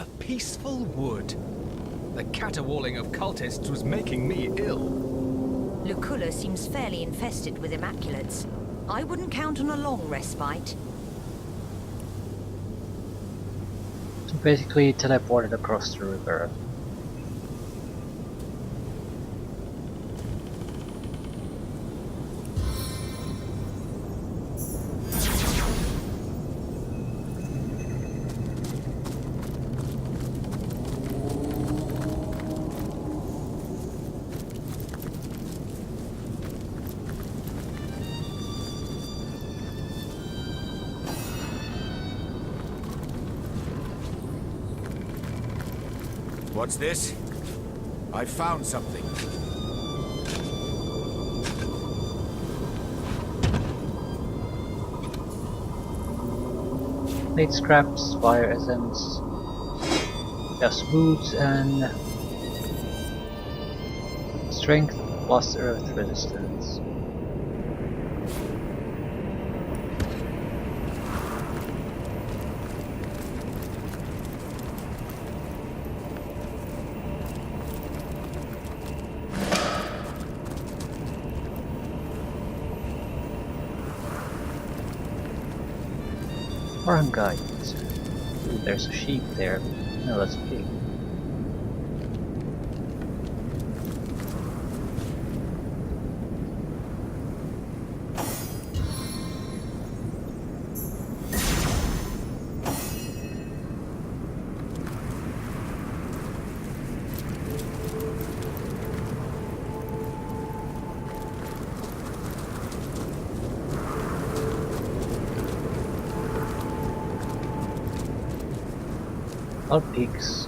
A peaceful wood. The caterwauling of cultists was making me ill. Luculla seems fairly infested with immaculates. I wouldn't count on a long respite. So basically teleported across the river. What's this? I found something. Plate scraps, fire essence, just boots, and strength plus earth resistance. Farm guides. Ooh, there's a sheep there. No, that's a pig. All pigs.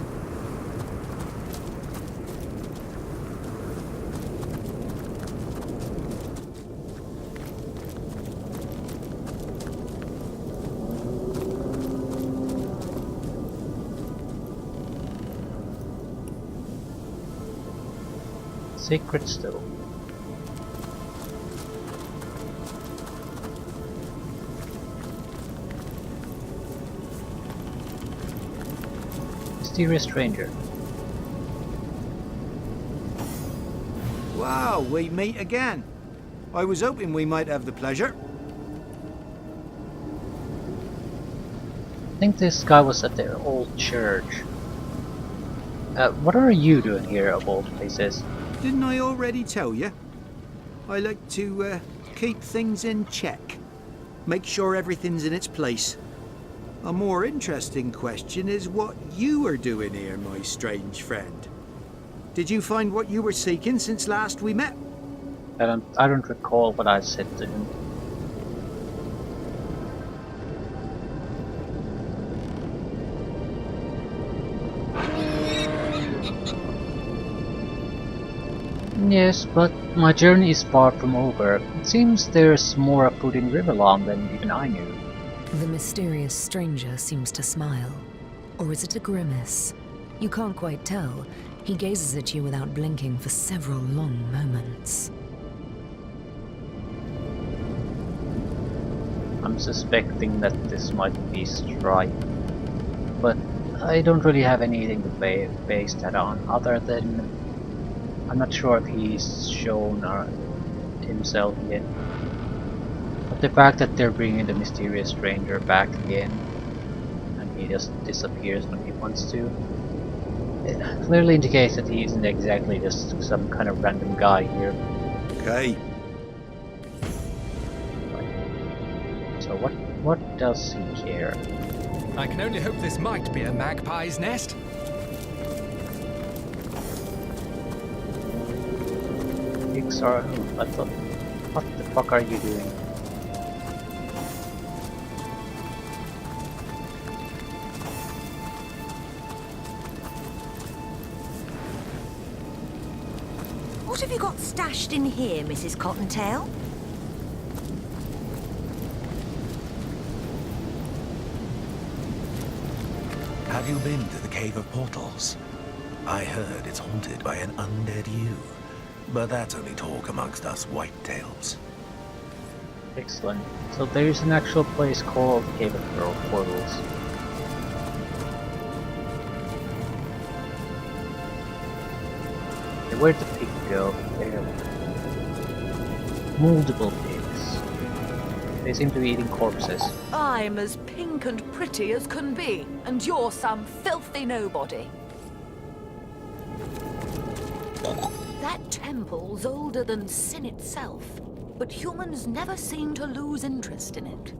Sacred stone. Mysterious stranger. Wow, we meet again. I was hoping we might have the pleasure. I think this guy was at the old church. What are you doing here of all places? Didn't I already tell you? I like to keep things in check. Make sure everything's in its place. A more interesting question is what you are doing here, my strange friend. Did you find what you were seeking since last we met? I don't recall what I said to him. Yes, but my journey is far from over. It seems there's more afoot in Riverland than even I knew. The mysterious stranger seems to smile. Or is it a grimace? You can't quite tell. He gazes at you without blinking for several long moments. I'm suspecting that this might be Stripe, but I don't really have anything to base that on, other than I'm not sure if he's shown himself yet. But the fact that they're bringing the mysterious stranger back again, and he just disappears when he wants to, it clearly indicates that he isn't exactly just some kind of random guy here. Okay. So what does he care? I can only hope this might be a magpie's nest. Pigs are... oh, I thought... what the fuck are you doing? What have you got stashed in here, Mrs. Cottontail? Have you been to the Cave of Portals? I heard it's haunted by an undead ewe, but that's only talk amongst us whitetails. Excellent. So there is an actual place called Cave of Portals. where'd the pig go? There. Multiple pigs. They seem to be eating corpses. I'm as pink and pretty as can be, and you're some filthy nobody. That temple's older than sin itself, but humans never seem to lose interest in it.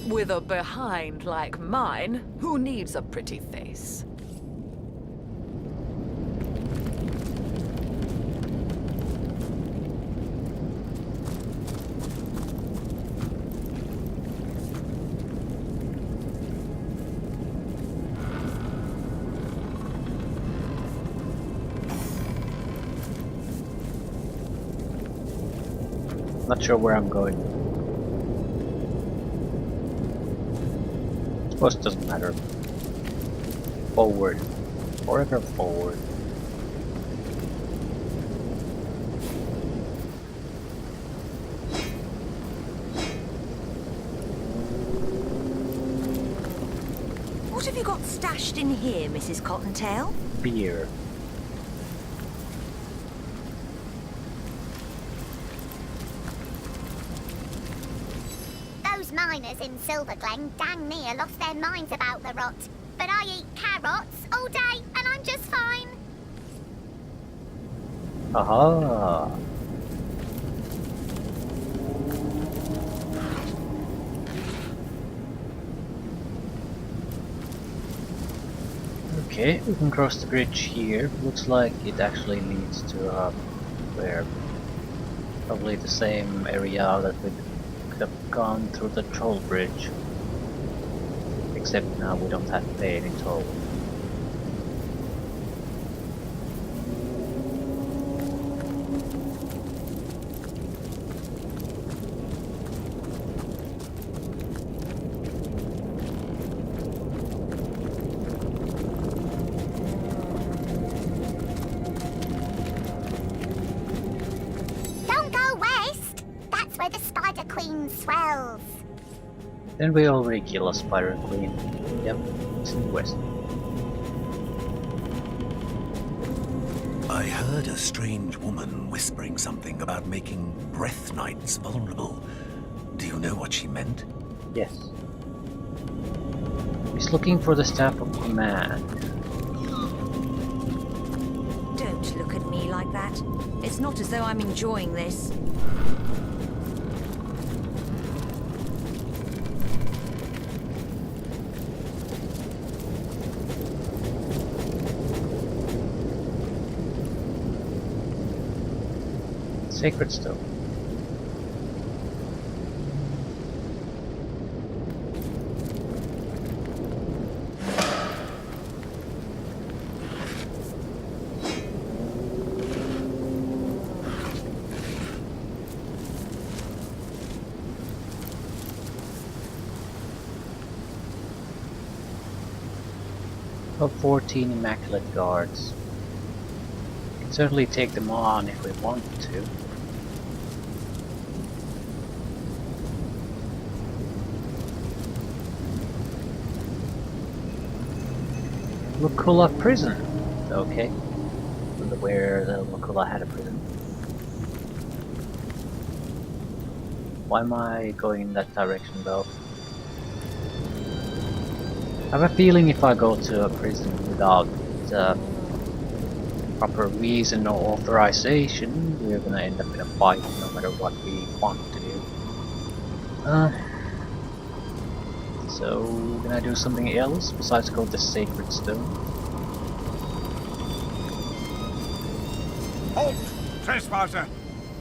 With a behind like mine, who needs a pretty face? Not sure where I'm going. Suppose it doesn't matter. Forward. Forever forward. What have you got stashed in here, Mrs. Cottontail? Beer. Those miners in Silver Glen dang near lost their minds about the rot. But I eat carrots all day and I'm just fine. Aha! Okay, we can cross the bridge here. Looks like it actually leads to where? Probably the same area that we could have gone through the toll bridge. Except now we don't have to pay any toll. Don't go west. That's where the Spider Queen swells. Then we already kill a Spider Queen. Yep, it's in the west. I heard a strange woman whispering something about making Breath Knights vulnerable. Do you know what she meant? Yes. He's looking for the Staff of Command. Don't look at me like that. It's not as though I'm enjoying this. Sacred Stone. Of 14 immaculate guards. We can certainly take them on if we want to. Lukula prison. Okay. Where the Lukula had a prison. Why am I going in that direction though? I have a feeling if I go to a prison without proper reason or authorization, we're gonna end up in a fight no matter what we want to do. So, can I do something else besides go to the Sacred Stone? Halt, trespasser!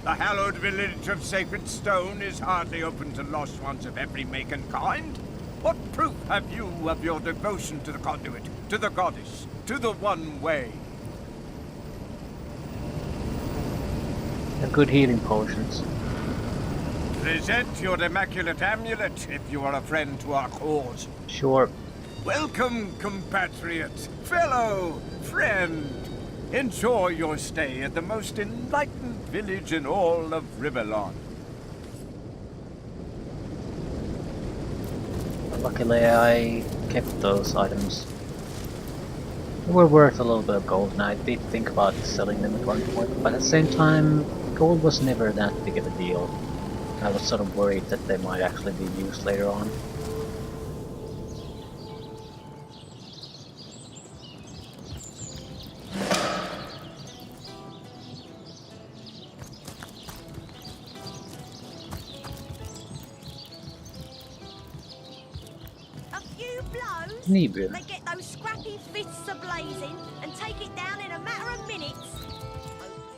The hallowed village of Sacred Stone is hardly open to lost ones of every make and kind. What proof have you of your devotion to the conduit, to the goddess, to the one way? Good healing potions. Present your immaculate amulet if you are a friend to our cause. Sure. Welcome, compatriot, fellow, friend. Enjoy your stay at the most enlightened village in all of Riverlawn. Luckily, I kept those items. They were worth a little bit of gold, and I did think about selling them at one point, but at the same time, gold was never that big of a deal. I was sort of worried that they might actually be used later on. A few blows, Inebrium. they get those scrappy fists a-blazing and take it down in a matter of minutes.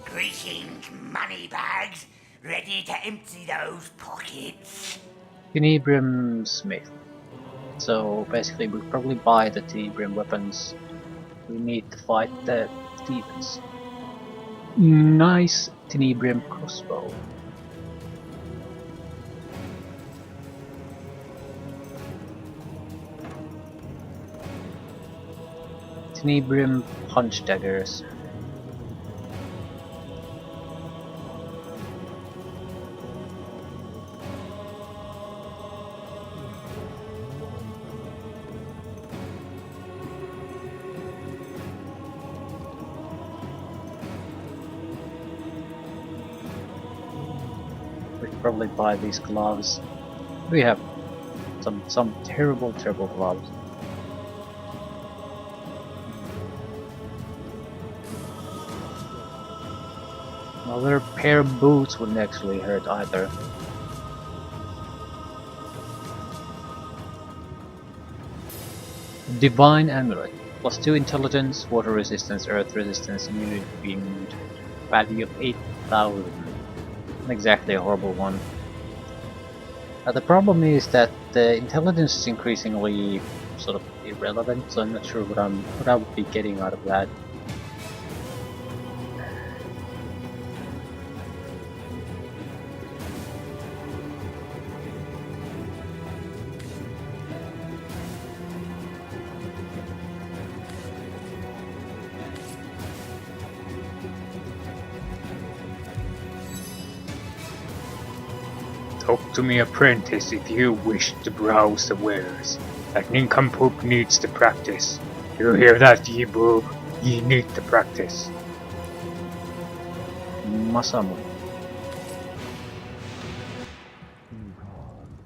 Greetings, moneybags. Ready to empty those pockets? Inebrium Smith. So basically we'll probably buy the Inebrium weapons. We need to fight the demons. Nice Inebrium crossbow. Inebrium punch daggers. Probably buy these gloves. We have some terrible gloves. Another pair of boots wouldn't actually hurt either. Divine amulet. +2 intelligence, water resistance, earth resistance, immunity being value of 8,000. Not exactly a horrible one. The problem is that the intelligence is increasingly sort of irrelevant, so I'm not sure what I would be getting out of that. Talk to me, apprentice, if you wish to browse the wares. That nincompoop needs to practice. You hear that, ye boob? Ye need to practice. Masamu.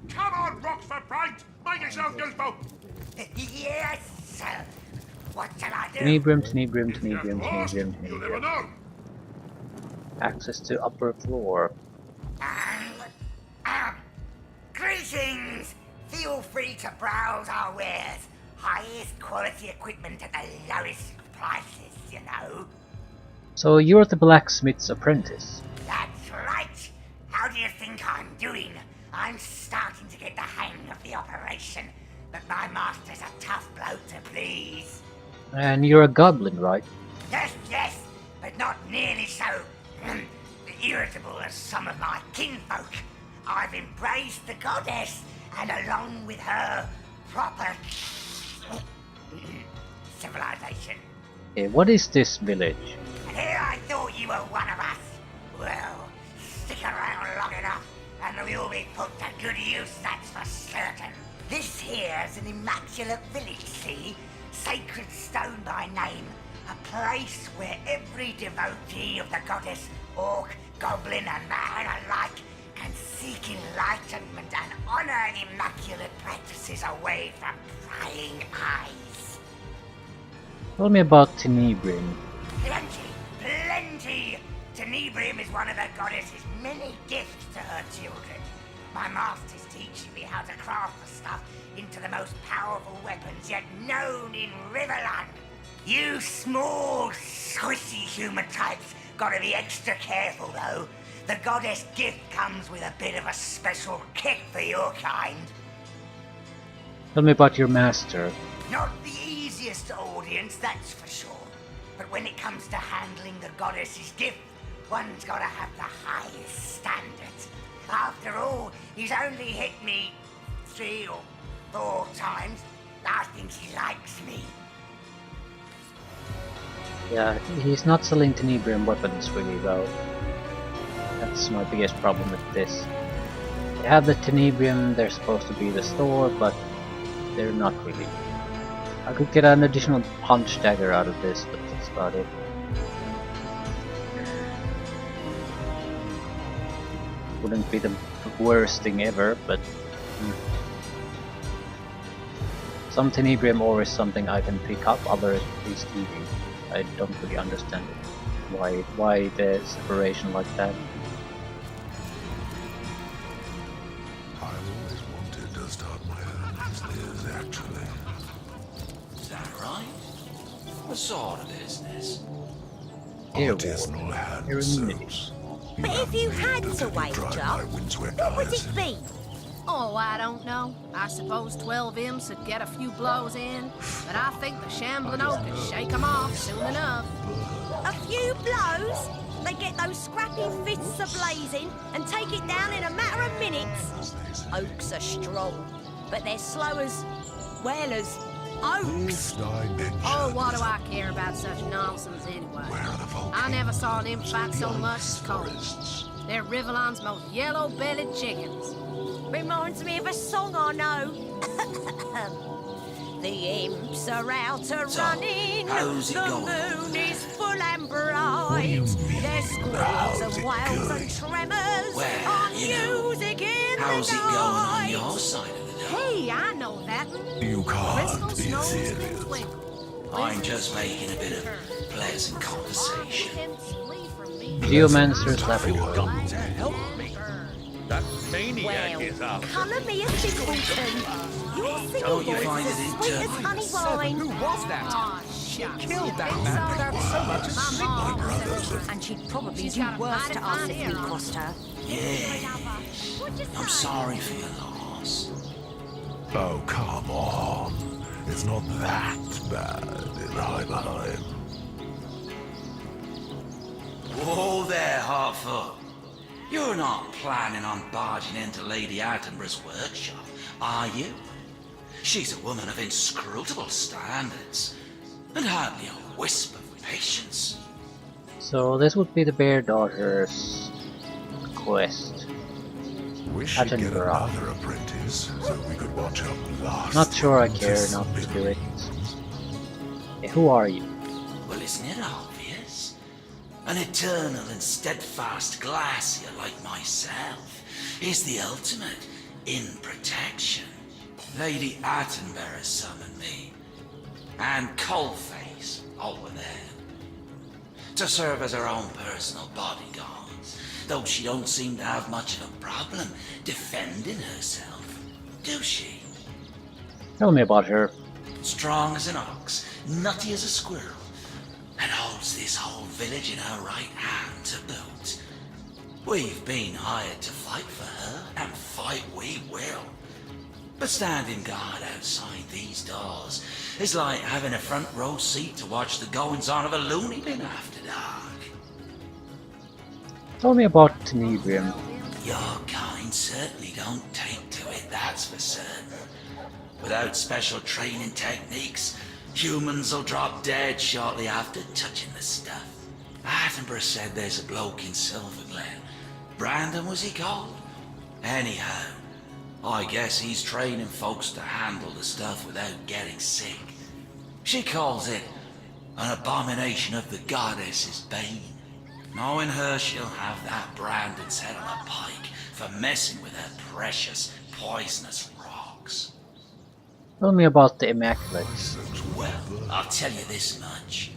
Come on, Rockford Bright! Make yourself useful! Yes, sir. What shall I do? Tenebrium. You'll never know! Access to upper floor. Greetings! Feel free to browse our wares. Highest quality equipment at the lowest prices, you know. So you're the blacksmith's apprentice. That's right. How do you think I'm doing? I'm starting to get the hang of the operation, but my master's a tough bloke to please. And you're a goblin, right? Yes, but not nearly so irritable as some of my kinfolk. I've embraced the goddess, and along with her, proper civilization. Okay, what is this village? And here I thought you were one of us. Well, stick around long enough, and we'll be put to good use, that's for certain. This here's an immaculate village, see? Sacred Stone by name. A place where every devotee of the goddess, orc, goblin, and man alike can seek enlightenment and honor immaculate practices away from prying eyes. Tell me about Tenebrium. Plenty! Tenebrium is one of the goddess's many gifts to her children. My master's teaching me how to craft the stuff into the most powerful weapons yet known in Riverland. You small, squishy human types gotta be extra careful though. The goddess gift comes with a bit of a special kick for your kind. Tell me about your master. Not the easiest audience, that's for sure. But when it comes to handling the goddess's gift, one's gotta have the highest standards. After all, he's only hit me 3 or 4 times. I think he likes me. Yeah, he's not selling Tenebrium weapons really though. That's my biggest problem with this. They have the Tenebrium, they're supposed to be the store, but they're not really. I could get an additional punch dagger out of this, but that's about it. Wouldn't be the worst thing ever, but some Tenebrium ore is something I can pick up, others is easy. I don't really understand it. Why the separation like that? I've always wanted to start my own business, actually. Is that right? What sort of business? Artisanal hand soaps. But if you had to wager, what would it be? Oh, I don't know. I suppose 12 imps would get a few blows in, but I think the shambling oak could shake 'em off soon enough. A few blows? They get those scrappy fists a-blazing and take it down in a matter of minutes. Oaks are strong, but they're slow as... well, as oaks. Oh, what do I care about such nonsense anyway? I never saw an imp fight so much as Coles. They're Rivellon's most yellow-bellied chickens. Reminds me of a song I know. The imps are out a-running, how's it the going? moon is full and bright. There's squeals and wails and tremors Well, on you know, music in how's the it going on night. your side of the door? Hey, I know that one. You can't Crystal be snows and serious. twinkle. I'm just making a bit of pleasant conversation. Geomancer's laboratory. That maniac is out. Colour me a simpleton. Your singing Don't you voice find is it as sweet as endearing? honey Seven, who wine. was that? Oh, shucks. Killed that man without so much as My mom. And she'd probably She's do got a worse mighty to us fine if ear we on her. crossed her. Yeah, I'm sorry for your loss. Oh, come on. It's not that bad in Heimerheim. Whoa there, Hartfoot. You're not planning on barging into Lady Attenborough's workshop, are you? She's a woman of inscrutable standards, and hardly a wisp of patience. So this would be the Bear Daughter's quest. We should get Attenborough. another apprentice, so we could watch her blast. Not sure I care this enough to do it. little- Who are you? Well, isn't it obvious? An eternal and steadfast glacier like myself is the ultimate in protection. Lady Attenborough summoned me, and Coalface over there, to serve as her own personal bodyguard, though she don't seem to have much of a problem defending herself, do she? Tell me about her. Strong as an ox, nutty as a squirrel, and holds this whole village in her right hand to boot. We've been hired to fight for her, and fight we will. But standing guard outside these doors is like having a front row seat to watch the goings-on of a loony bin after dark. Tell me about Tenebrium. Your kind certainly don't take to it, that's for certain. Without special training techniques, humans will drop dead shortly after touching the stuff. Attenborough said there's a bloke in Silverglen. Brandon, was he called? Anyhow, I guess he's training folks to handle the stuff without getting sick. She calls it an abomination of the goddess's bane. Knowing her, she'll have that Brandon's head on a pike for messing with her precious, poisonous rocks. Tell me about the Immaculate. Well, I'll tell you this much.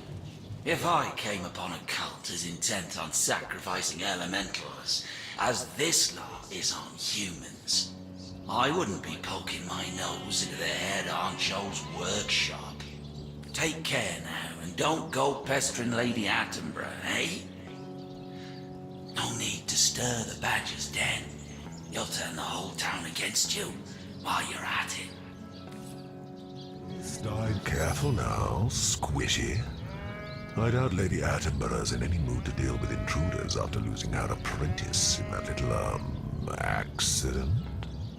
If I came upon a cult as intent on sacrificing elementals as this lot is on humans, I wouldn't be poking my nose into the head honcho's workshop. Take care now, and don't go pestering Lady Attenborough, eh? No need to stir the badger's den. You'll turn the whole town against you while you're at it. Stide careful now, squishy. I doubt Lady Attenborough's in any mood to deal with intruders after losing her apprentice in that little, accident.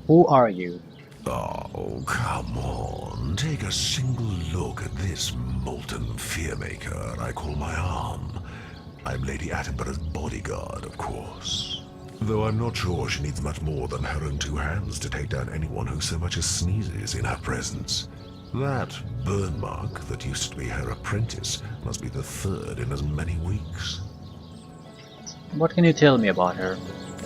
Who are you? Oh, come on. Take a single look at this molten fearmaker I call my arm. I'm Lady Attenborough's bodyguard, of course. Though I'm not sure she needs much more than her own two hands to take down anyone who so much as sneezes in her presence. That burn mark that used to be her apprentice must be the third in as many weeks. What can you tell me about her?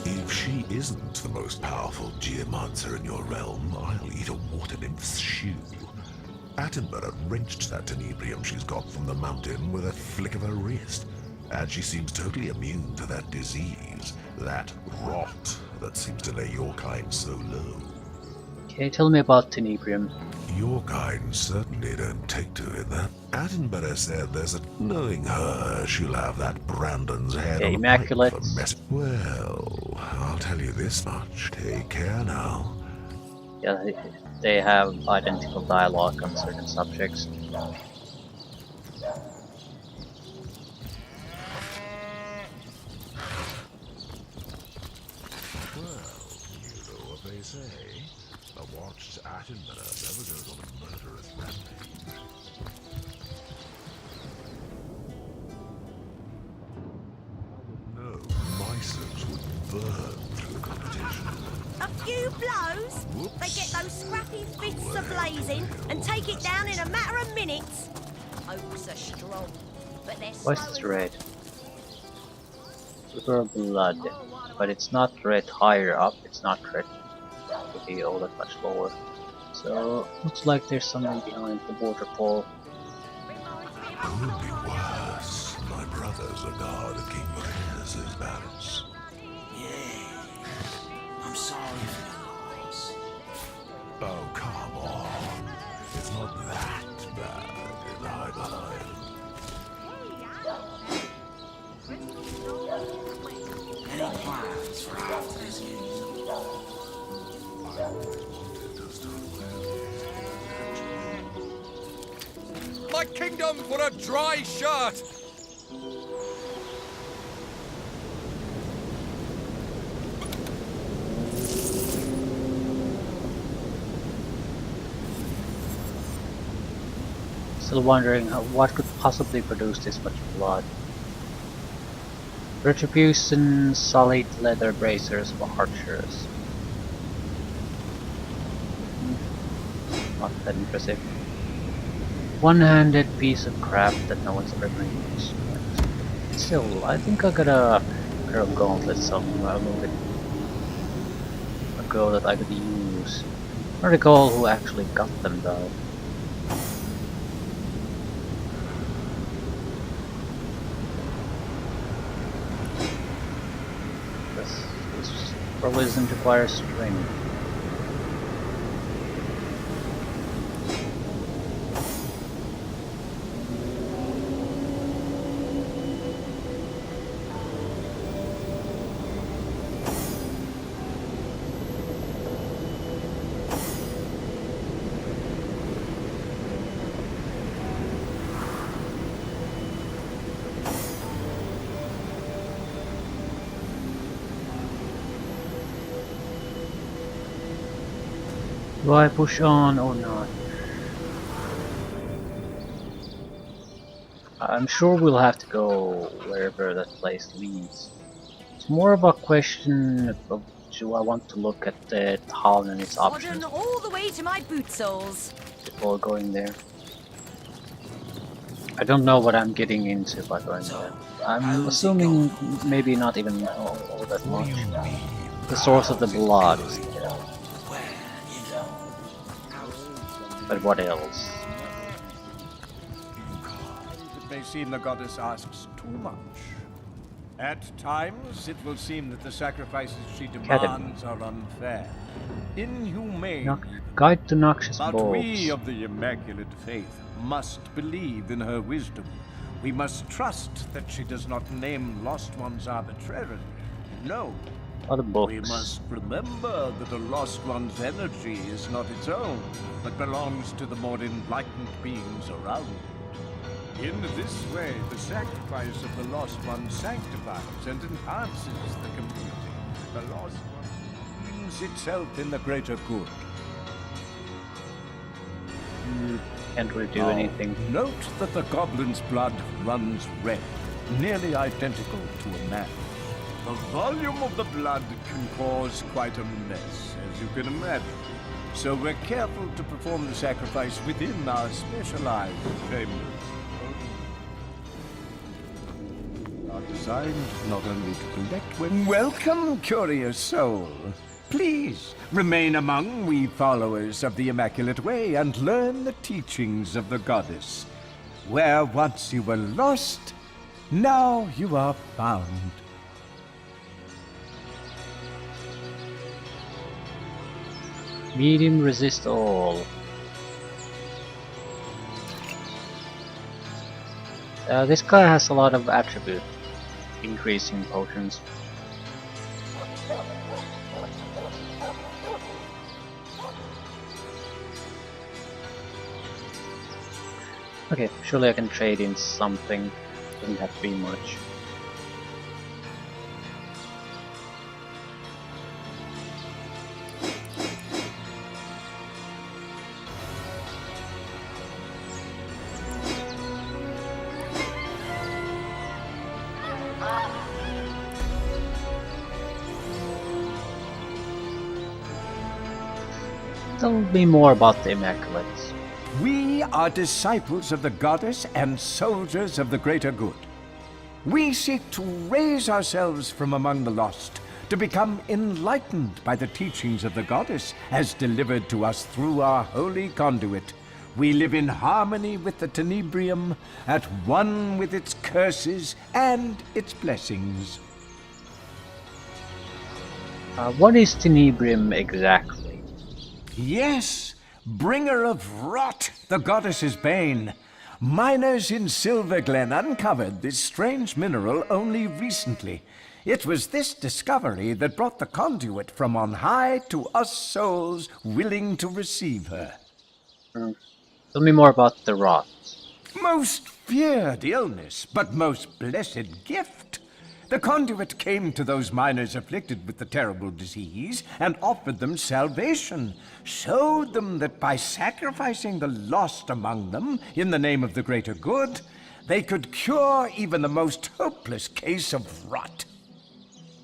If she isn't the most powerful geomancer in your realm, I'll eat a water nymph's shoe. Attenborough wrenched that tenebrium she's got from the mountain with a flick of her wrist, and she seems totally immune to that disease, that rot that seems to lay your kind so low. Okay, tell me about tenebrium. Your kind certainly don't take to it, that. Attenborough said there's a... Knowing her, she'll have that Brandon's head on immaculate. A pipe for mess. Well, I'll tell you this much. Take care now. Yeah, they have identical dialogue on certain subjects. Well, you know what they say. A watched Attenborough never goes on a murderous rampage. No, my suits would burn through the competition. A few blows, Whoops. they get those scrappy fists a-blazing and take it down in a matter of minutes. Oaks are strong, but they're slow. What's this red? River blood. But it's not red higher up, it's not red. It would be all that much lower. So, looks like there's something behind the waterfall. Could be worse. My brother's a guard of King Marius' palace. Yeah. I'm sorry for your loss. Oh, come on. It's not that bad in Highline. Any plans for after this game? My kingdom for a dry shirt! Still wondering what could possibly produce this much blood. Retribution, solid leather bracers of archers. Not that impressive. One-handed piece of craft that no one's ever going to use. Still, I think I got a pair of gauntlets a little bit ago that I could use. I don't recall who actually got them though. This probably doesn't require strength. Do I push on or not? I'm sure we'll have to go wherever that place leads. It's more of a question of do I want to look at the town and its options all the way to my boot soles before going there. I don't know what I'm getting into by going there. I'm assuming maybe not even all that much. The source of the blood is there. But what else? It may seem the goddess asks too much. At times, it will seem that the sacrifices she demands are unfair, inhumane. Guide to noxious But bulbs. we of the Immaculate Faith must believe in her wisdom. We must trust that she does not name lost ones arbitrarily. No. Other books. We must remember that a lost one's energy is not its own, but belongs to the more enlightened beings around it. In this way, the sacrifice of the lost one sanctifies and enhances the community. The lost one finds itself in the greater good. Can't really do anything. Note that the goblin's blood runs red, nearly identical to a man. The volume of the blood can cause quite a mess, as you can imagine. So we're careful to perform the sacrifice within our specialized chambers. Are designed not only to collect when... Welcome, curious soul. Please, remain among we followers of the Immaculate Way and learn the teachings of the goddess. Where once you were lost, now you are found. Medium resist all. This guy has a lot of attribute increasing potions. Okay, surely I can trade in something. Doesn't have to be much. Tell me more about the Immaculates. We are disciples of the goddess and soldiers of the greater good. We seek to raise ourselves from among the lost, to become enlightened by the teachings of the goddess as delivered to us through our holy conduit. We live in harmony with the Tenebrium, at one with its curses and its blessings. What is Tenebrium exactly? Yes, bringer of rot, the goddess's bane. Miners in Silver Glen uncovered this strange mineral only recently. It was this discovery that brought the conduit from on high to us souls willing to receive her. Tell me more about the rot. Most feared illness, but most blessed gift. The conduit came to those miners afflicted with the terrible disease and offered them salvation, showed them that by sacrificing the lost among them in the name of the greater good, they could cure even the most hopeless case of rot.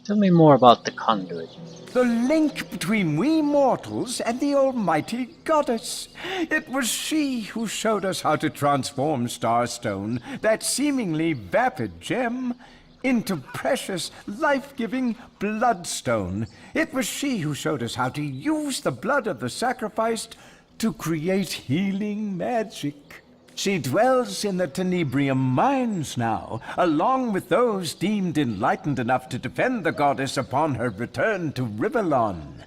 Tell me more about the conduit. The link between we mortals and the almighty goddess. It was she who showed us how to transform Starstone, that seemingly vapid gem, into precious, life-giving bloodstone. It was she who showed us how to use the blood of the sacrificed to create healing magic. She dwells in the Tenebrium mines now, along with those deemed enlightened enough to defend the goddess upon her return to Rivellon.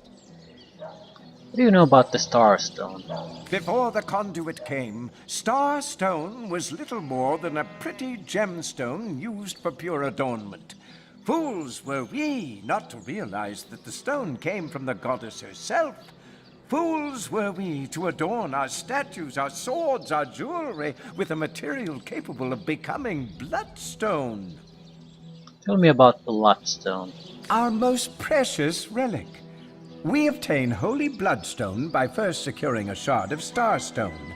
What do you know about the Starstone? Before the conduit came, Starstone was little more than a pretty gemstone used for pure adornment. Fools were we not to realize that the stone came from the goddess herself. Fools were we to adorn our statues, our swords, our jewelry with a material capable of becoming bloodstone. Tell me about the bloodstone. Our most precious relic. We obtain holy bloodstone by first securing a shard of starstone.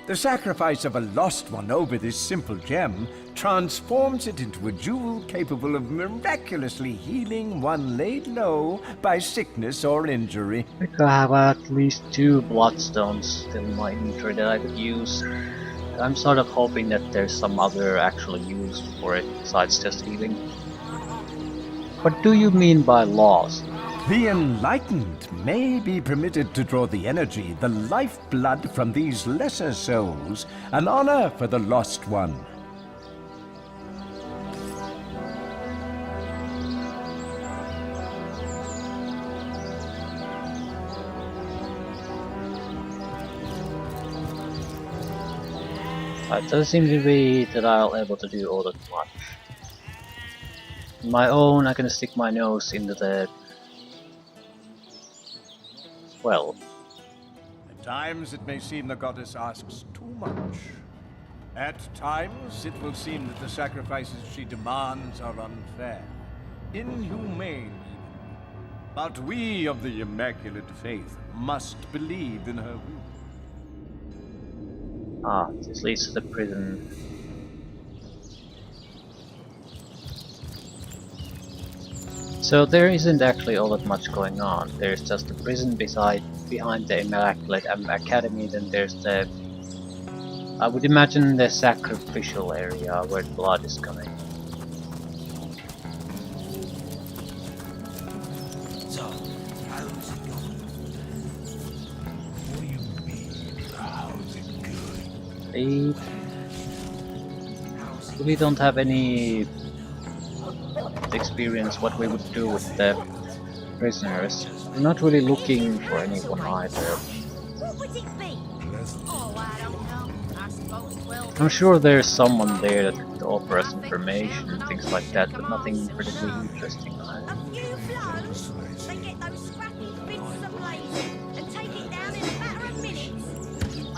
The sacrifice of a lost one over this simple gem transforms it into a jewel capable of miraculously healing one laid low by sickness or injury. I think I have at least 2 bloodstones still in my inventory that I could use. I'm sort of hoping that there's some other actual use for it besides just healing. What do you mean by lost? The enlightened may be permitted to draw the energy, the lifeblood from these lesser souls, an honor for the lost one. It doesn't seem to be that I'll able to do all that much. On my own, I can stick my nose into the well. At times it may seem the goddess asks too much. At times it will seem that the sacrifices she demands are unfair, inhumane even. But we of the Immaculate Faith must believe in her will. Ah, this leads to the prison. So there isn't actually all that much going on. There's just the prison behind the Immaculate Academy, then there's the... I would imagine the sacrificial area where the blood is coming. So, how's it going? What do you mean, how's it going? They really don't have any experience what we would do with the prisoners. We're not really looking for anyone either. What would it be? Oh, I don't know. I suppose 12. I'm sure there's someone there that could offer us information and things like that, but nothing particularly interesting. A few blows, they get those scrappy fists ablazing and take it down in a matter of minutes.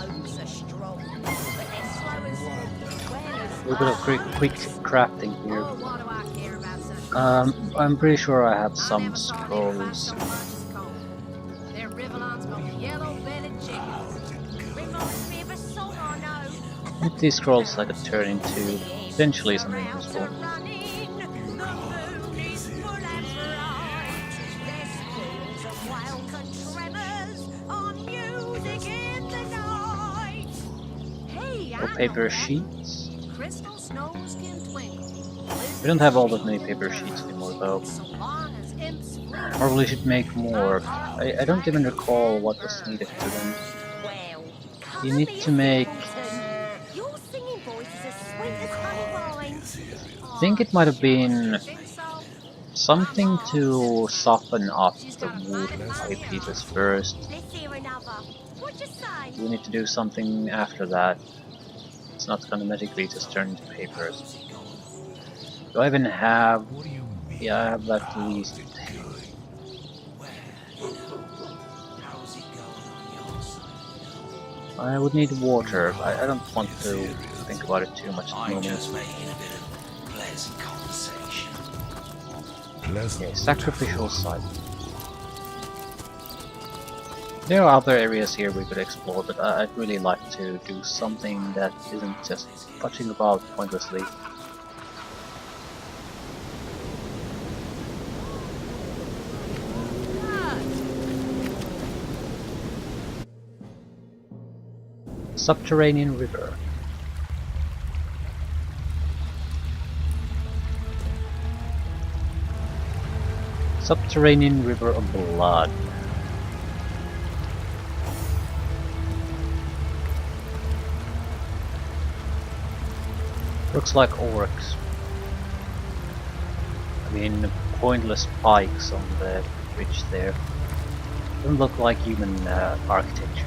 Oaks are strong, but they're slow as A little bit of quick crafting here. Oh, what do I care about such I'm pretty sure I have some never saw an infant scrolls. so much as cold. They're Rivalon's most yellow-bellied chickens. Reminds me of a song I know. With these scrolls I could turn into eventually something useful. The moon is full and bright. There's squeals of welcome tremors on music in the night. Hey, I Or know paper that. sheets. Crystal snows can twinkle. We don't have all that many paper sheets anymore though. So long as imps flee. Probably should make more. I don't even recall what was needed to them. Well, You need to make... your singing voice is as sweet as honey wine. I think it might have been something to soften up the wood pieces first. Let's hear another. What'd you say? We need to do something after that. It's not gonna magically just turn into papers. Do I even have... Yeah, I have at least... I would need water. I don't want to think about it too much at the I'm moment. just making a bit of pleasant conversation. Okay, sacrificial site. There are other areas here we could explore, but I'd really like to do something that isn't just touching about pointlessly. Subterranean river. Subterranean river of blood. Looks like orcs. I mean, pointless pikes on the bridge there. Doesn't look like human architecture.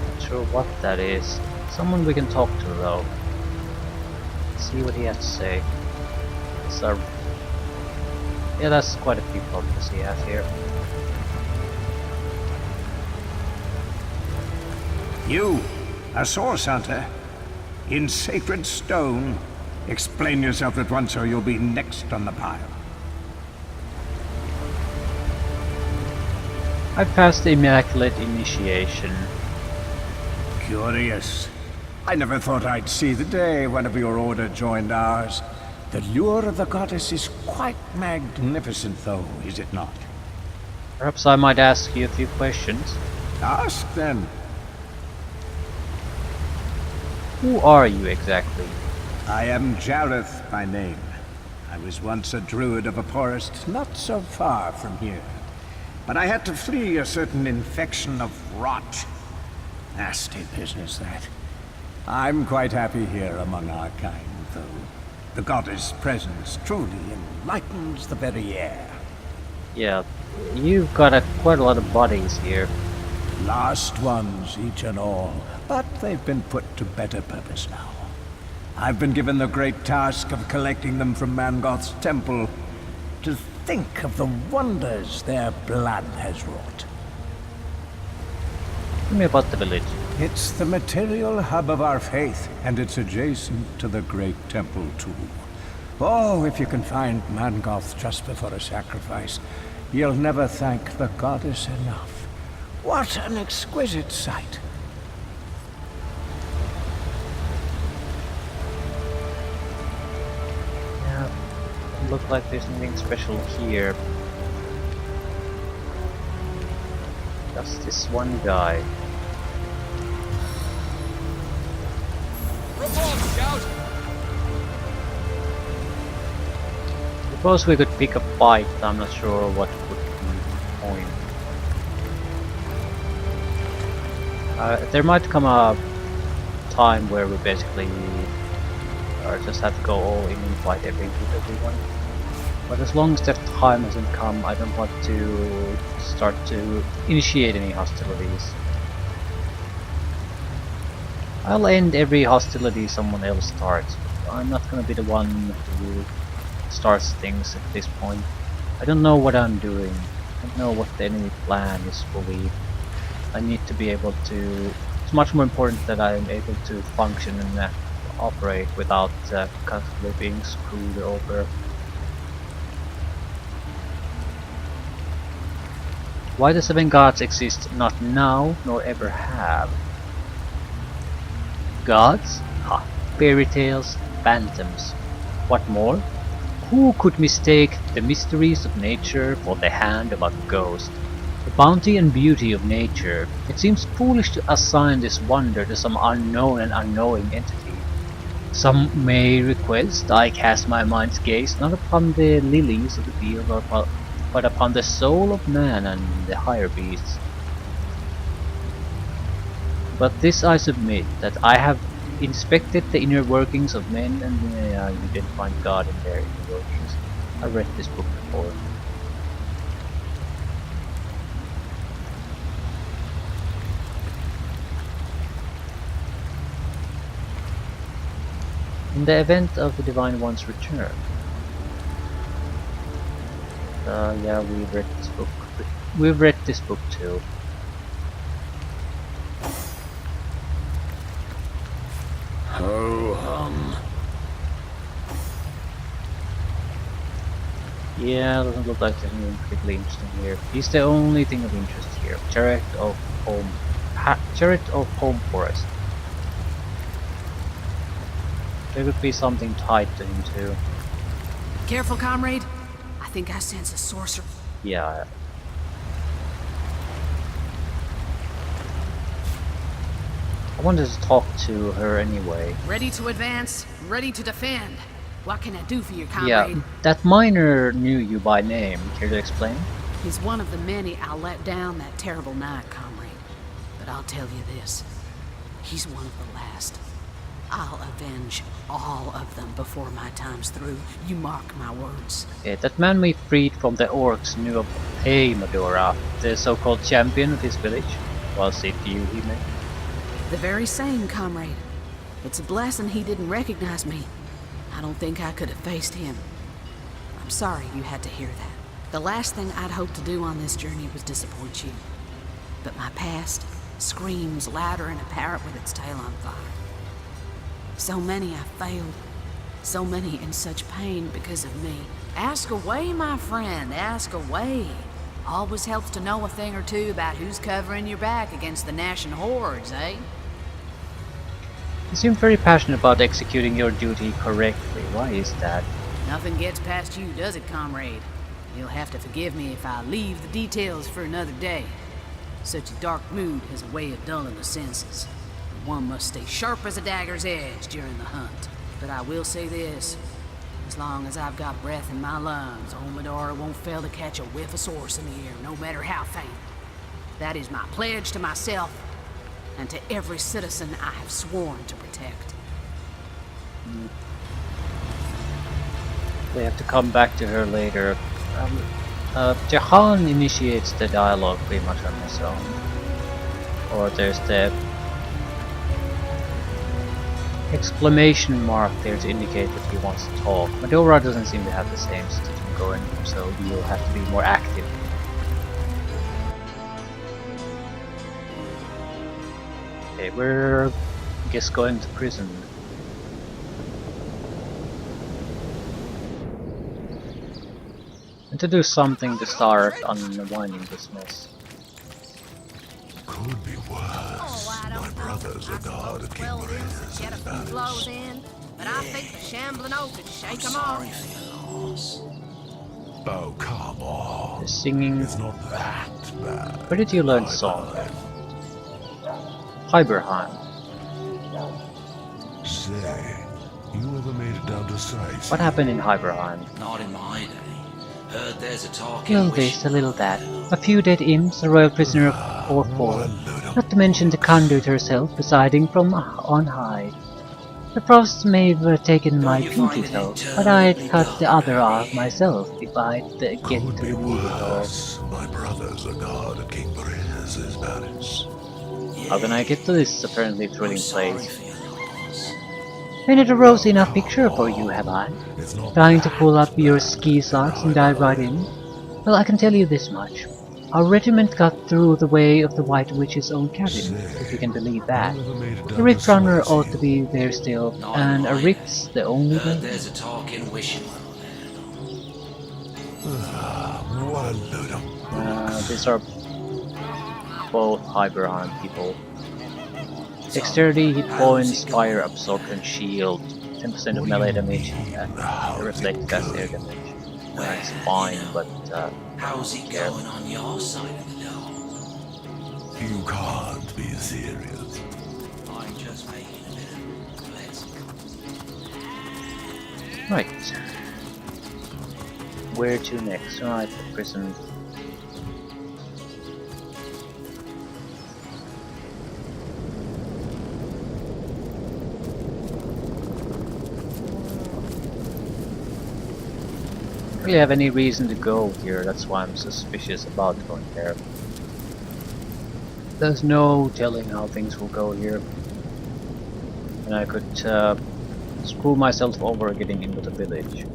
Not sure what that is. Someone we can talk to though. See what he has to say. So, yeah, that's quite a few problems he has here. You, a source hunter, in sacred stone. Explain yourself at once or you'll be next on the pile. I passed the immaculate initiation. Curious. I never thought I'd see the day one of your order joined ours. The lure of the goddess is quite magnificent, though, is it not? Perhaps I might ask you a few questions. Ask, then. Who are you exactly? I am Jareth by name. I was once a druid of a forest not so far from here. But I had to flee a certain infection of rot. Nasty business, that. I'm quite happy here among our kind, though. The goddess' presence truly enlightens the very air. Yeah, you've got quite a lot of bodies here. Lost ones, each and all, but they've been put to better purpose now. I've been given the great task of collecting them from Mangoth's temple. To think of the wonders their blood has wrought. Tell me about the village. It's the material hub of our faith, and it's adjacent to the great temple too. Oh, if you can find Mangoth just before a sacrifice, you'll never thank the goddess enough. What an exquisite sight. Yeah, doesn't look like there's anything special here. Just this one guy. Reform, Scout! Suppose we could pick a fight, I'm not sure what would be the point. There might come a time where we basically just have to go all in and fight everyone. But as long as that time hasn't come, I don't want to start to initiate any hostilities. I'll end every hostility someone else starts. I'm not gonna be the one who starts things at this point. I don't know what I'm doing. I don't know what the enemy plan is fully. I need to be able to... It's much more important that I'm able to function and operate without constantly being screwed over. Why the 7 gods exist not now, nor ever have? Gods? Ha! Fairy tales, phantoms. What more? Who could mistake the mysteries of nature for the hand of a ghost? The bounty and beauty of nature. It seems foolish to assign this wonder to some unknown and unknowing entity. Some may request I cast my mind's gaze not upon the lilies of the field, but upon the soul of man and the higher beasts. But this I submit, that I have inspected the inner workings of men, and you didn't find God in their inner workings. I read this book before. In the event of the Divine One's return. Yeah, we've read this book. We've read this book too. Ho hum. Yeah, doesn't look like there's anything particularly interesting here. He's the only thing of interest here. Chariot of Home Forest. There could be something tied to him too. Careful, comrade. I think I sense a sorcerer. Yeah. I wanted to talk to her anyway. Ready to advance, ready to defend. What can I do for you, comrade? Yeah, that miner knew you by name. Care to explain? He's one of the many I let down that terrible night, comrade. But I'll tell you this. He's one of the last. I'll avenge all of them before my time's through. You mark my words. Yeah, that man we freed from the orcs knew of Medora, the so-called champion of his village. Was it you he met? The very same, comrade. It's a blessing he didn't recognize me. I don't think I could have faced him. I'm sorry you had to hear that. The last thing I'd hoped to do on this journey was disappoint you. But my past screams louder than a parrot with its tail on fire. So many I failed. So many in such pain because of me. Ask away, my friend, ask away. Always helps to know a thing or two about who's covering your back against the gnashing hordes, eh? You seem very passionate about executing your duty correctly. Why is that? Nothing gets past you, does it, comrade? You'll have to forgive me if I leave the details for another day. Such a dark mood has a way of dulling the senses. One must stay sharp as a dagger's edge during the hunt. But I will say this. As long as I've got breath in my lungs, old Medora won't fail to catch a whiff of source in the air, no matter how faint. That is my pledge to myself and to every citizen I have sworn to protect. We have to come back to her later. Jahan initiates the dialogue pretty much on his own. Or there's the exclamation mark there to indicate that he wants to talk. Medora doesn't seem to have the same system going, so you'll have to be more active. Okay, we're just going to prison. And to do something to start unwinding this mess. Could be worse. My brother's a guard at King Maria's Get a few blows in, but I think the shambling oak could shake 'em off. Oh, come on. The singing. It's not that bad. Where did you learn song? Hyberheim. Say, you ever made it down to sight? What happened in Hyberheim? Not in my day. Heard there's a talking Little this, a little that. A few dead imps, a royal prisoner of all four. Not to mention the conduit herself presiding from on high. The frost may have taken my pinky toe, but I'd cut the other off myself if I'd get to remove it all. My brother's a guard at King Maria's, Baroness. How can I get to this apparently thrilling place? Painted a rosy enough picture for you, have I? Trying to pull up your ski socks and dive right in? Well, I can tell you this much. Our regiment got through the way of the White Witch's own cabin, if you can believe that. The Rift Runner ought to be there still, and a rift's the only way. There's a talking wishing What a load of... These are both Hyberheim people. Dexterity, hit points, fire absorption, shield, 10% of melee damage, and reflect gas air damage. That's fine, but how's he going on your side of the door? You can't be serious. I'm just making a bit of let's. Right. Where to next? Right, the prison. Really have any reason to go here, that's why I'm suspicious about going there. There's no telling how things will go here. And I could screw myself over getting into the village.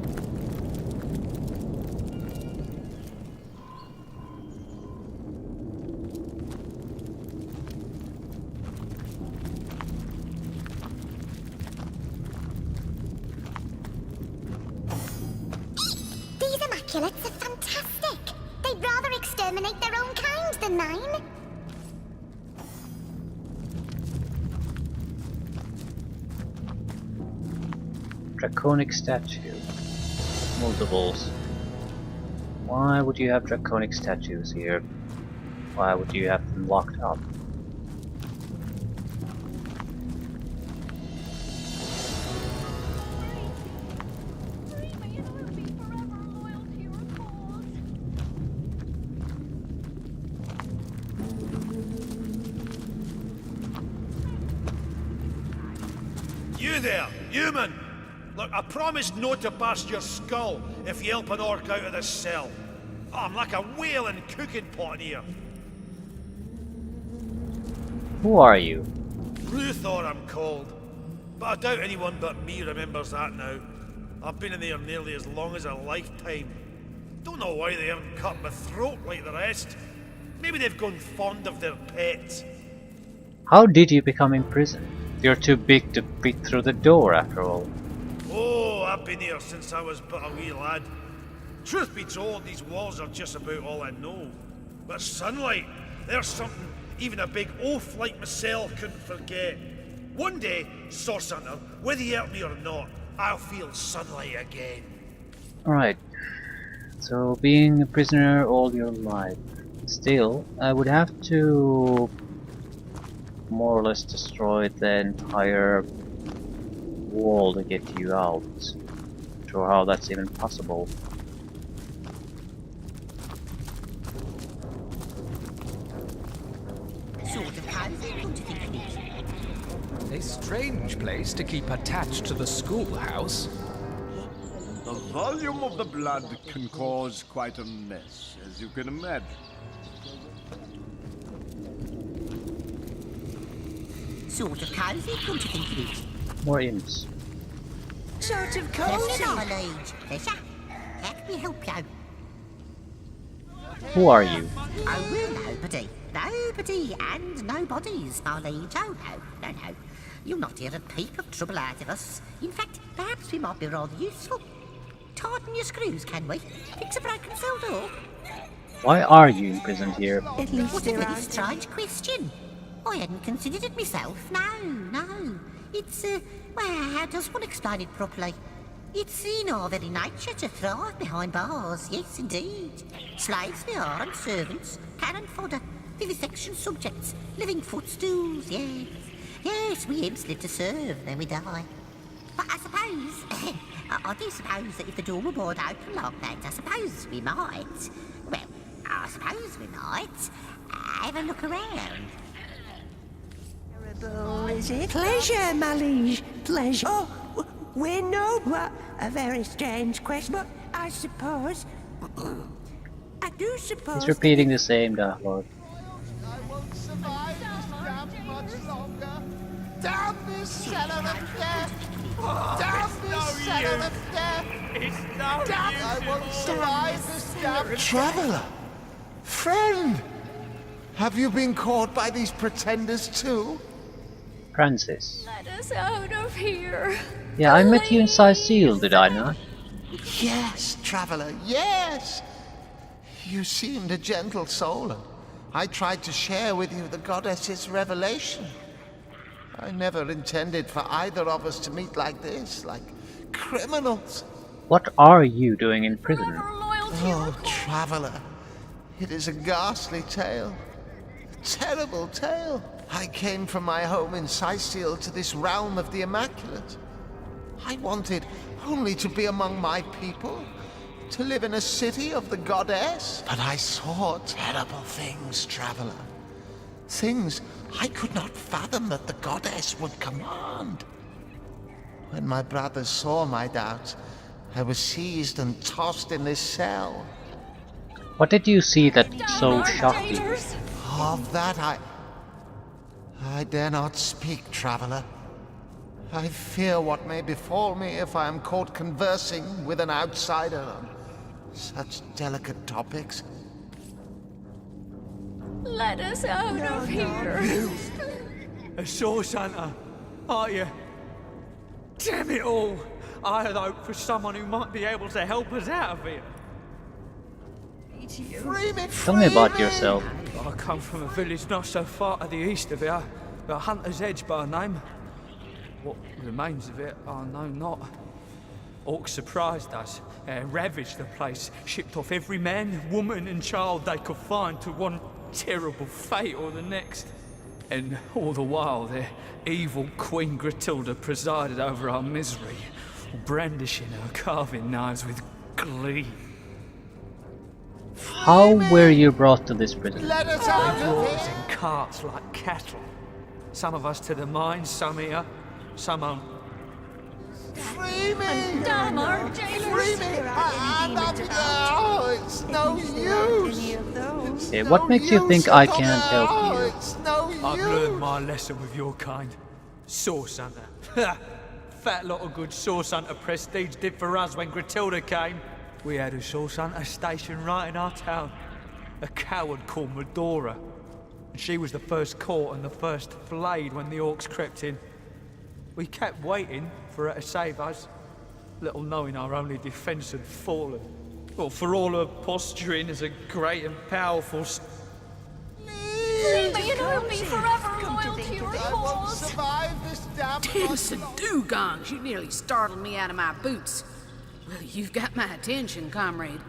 Immaculates are fantastic. They'd rather exterminate their own kind than mine. Draconic statue. Multiples. Why would you have draconic statues here? Why would you have them locked up? You there, human! Look, I promised not to bust your skull if you help an orc out of this cell. Oh, I'm like a whaling cooking pot here. Who are you? Ruthor I'm called. But I doubt anyone but me remembers that now. I've been in there nearly as long as a lifetime. Don't know why they haven't cut my throat like the rest. Maybe they've grown fond of their pets. How did you become imprisoned? You're too big to fit through the door, after all. Oh, I've been here since I was but a wee lad. Truth be told, these walls are just about all I know. But sunlight, there's something even a big oaf like myself couldn't forget. One day, Source Hunter, whether you help me or not, I'll feel sunlight again. Alright. So, being a prisoner all your life. Still, I would have to more or less destroy the entire wall to get you out. Not sure how that's even possible. Sort of cozy, don't you think it is? A strange place to keep attached to the schoolhouse. The volume of the blood can cause quite a mess, as you can imagine. Sort of cozy, don't you think it is? More imps. Sort of cozy. Pleasure. Let me help you. Who are you? I will, nobody. nobody and nobodies, my liege. Oh, no. You'll not hear a peep of trouble out of us. In fact, perhaps we might be rather useful. Tighten your screws, can we? Fix a broken cell door. Why are you imprisoned here? At least what a really strange question. I hadn't considered it myself. No. It's, well, how does one explain it properly? It's in our very nature to thrive behind bars, yes, indeed. Slaves we are, and servants, cannon fodder, vivisection subjects, living footstools, yes. Yes, we imps live to serve, then we die. But I suppose, I do suppose that if the door were wide open like that, I suppose we might have a look around. Terrible, is it? Pleasure, my liege, pleasure. Oh, we're no... What a very strange question, but I suppose... I do suppose... He's repeating the same dialogue. I won't survive this damn much longer. Damn this cellar of death! Damn this cellar of death! It's no Damn, use I won't survive this damn... Traveler! Friend! Have you been caught by these pretenders too? Francis. Let us out of here. Yeah, I met you in Seal, did I not? Yes, Traveler, yes! You seemed a gentle soul, and I tried to share with you the goddess's revelation. I never intended for either of us to meet like this, like criminals. What are you doing in prison? Oh, Traveler, it is a ghastly tale. A terrible tale. I came from my home in Seal to this realm of the immaculate. I wanted only to be among my people, to live in a city of the goddess. But I saw terrible things, Traveler. Things I could not fathom that the goddess would command. When my brothers saw my doubts, I was seized and tossed in this cell. What did you see that so shocked you? Of that I dare not speak, Traveler. I fear what may befall me if I am caught conversing with an outsider on such delicate topics. Let us out of here. You! A source hunter, are you? Damn it all! I had hoped for someone who might be able to help us out of here. Tell me about yourself. I come from a village not so far to the east of here, the Hunter's Edge by name. What remains of it, I know not. Orcs surprised us, ravaged the place, shipped off every man, woman and child they could find to one terrible fate or the next. And all the while their evil Queen Gratilda presided over our misery, brandishing her carving knives with glee. How were you brought to this prison? They brought us in carts like cattle. Some of us to the mines, some here, some home. Free me! Damn our jailers! Free me! It's no use! Okay, what makes you think I can't help you? It's no use! I've learned my lesson with your kind. Source hunter. Fat lot of good source hunter prestige did for us when Gratilda came. We had a source hunter stationed right in our town. A coward called Medora. And she was the first caught and the first flayed when the orcs crept in. We kept waiting for her to save us, little knowing our only defence had fallen. Well, for all her posturing as a great and powerful... Free me and hold me forever loyal to your cause. Survive this damn Tennyson Dugongs, you nearly startled me out of my boots. Well, you've got my attention, comrade.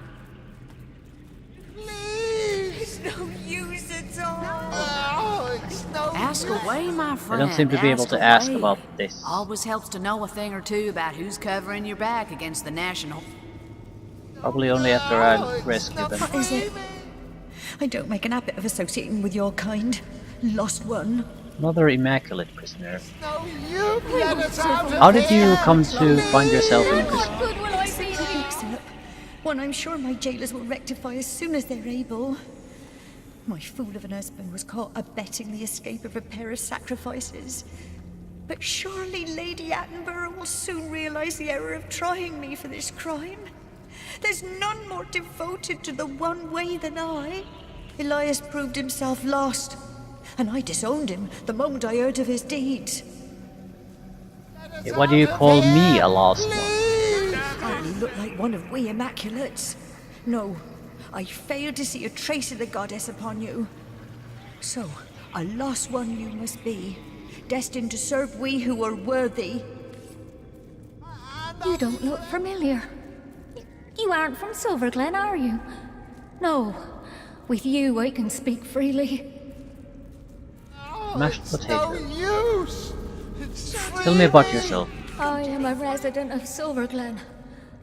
It's no use at all. It's no Ask away, my I friend. don't seem to be able to ask away. about this. Always helps to know a thing or two about who's covering your back against the National. Probably only after I rescue them. What is it? I don't make an habit of associating with your kind. Lost one. Another immaculate prisoner. no use! Let us out How did you come to find yourself in prison? What good will I be to you? Mix-up. One I'm sure my jailers will rectify as soon as they're able. My fool of an husband was caught abetting the escape of a pair of sacrifices. But surely Lady Attenborough will soon realize the error of trying me for this crime. There's none more devoted to the one way than I. Elias proved himself lost, and I disowned him the moment I heard of his deeds. What do you call me a lost one? I look like one of we Immaculates. No, I failed to see a trace of the goddess upon you. So, a lost one you must be, destined to serve we who are worthy. You don't look familiar. You aren't from Silverglen, are you? No. With you, I can speak freely. Mashed potato. No use. Tell me about yourself. I am a resident of Silverglen.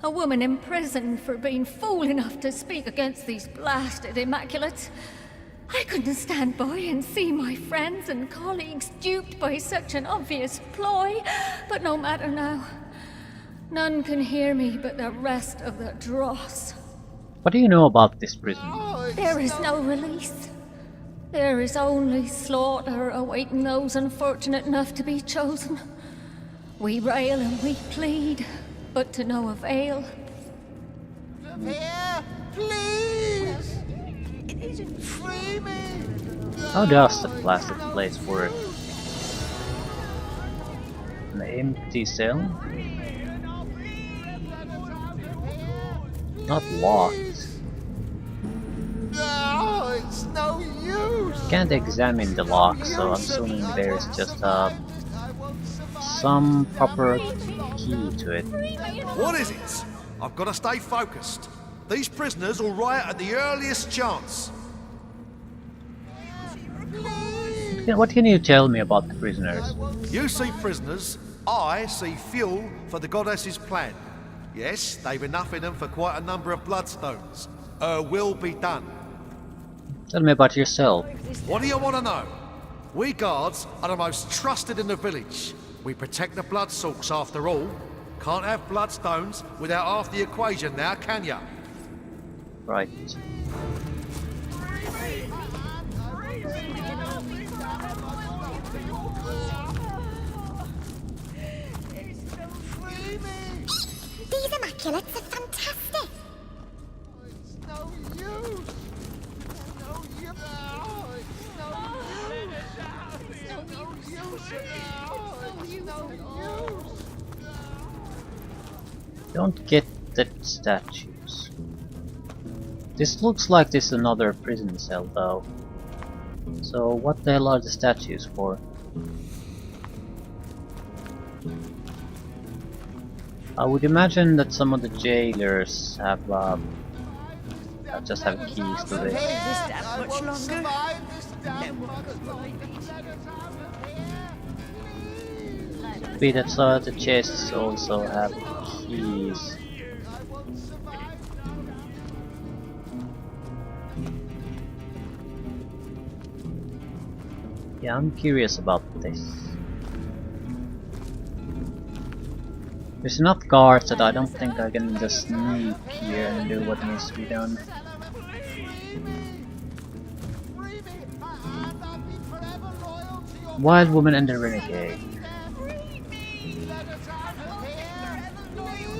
A woman imprisoned for being fool enough to speak against these blasted Immaculates. I couldn't stand by and see my friends and colleagues duped by such an obvious ploy, but no matter now. None can hear me but the rest of the dross. What do you know about this prison? There is no release. There is only slaughter awaiting those unfortunate enough to be chosen. We rail and we plead, but to no avail. Here, please! Free me! How does the blasted place work? An empty cell? Not locked. No, it's no use! Can't examine the lock, so I'm assuming there's just some proper key to it. What is it? I've got to stay focused. These prisoners will riot at the earliest chance. What can you tell me about the prisoners? You see prisoners, I see fuel for the goddess's plan. Yes, they've enough in them for quite a number of bloodstones. Her will be done. Tell me about yourself. What do you want to know? We guards are the most trusted in the village. We protect the blood source after all. Can't have bloodstones without half the equation now, can ya? Right. These Immaculates are fantastic. It's no use. No use. It's no use. Don't get the statues. This looks like this is another prison cell though. So what the hell are the statues for? I would imagine that some of the jailers have just have keys to this. Much longer. Be that so the chests also have keys. Yeah, I'm curious about this. There's enough guards that I don't think I can just sneak here and do what needs to be done. Wild Woman and the Renegade.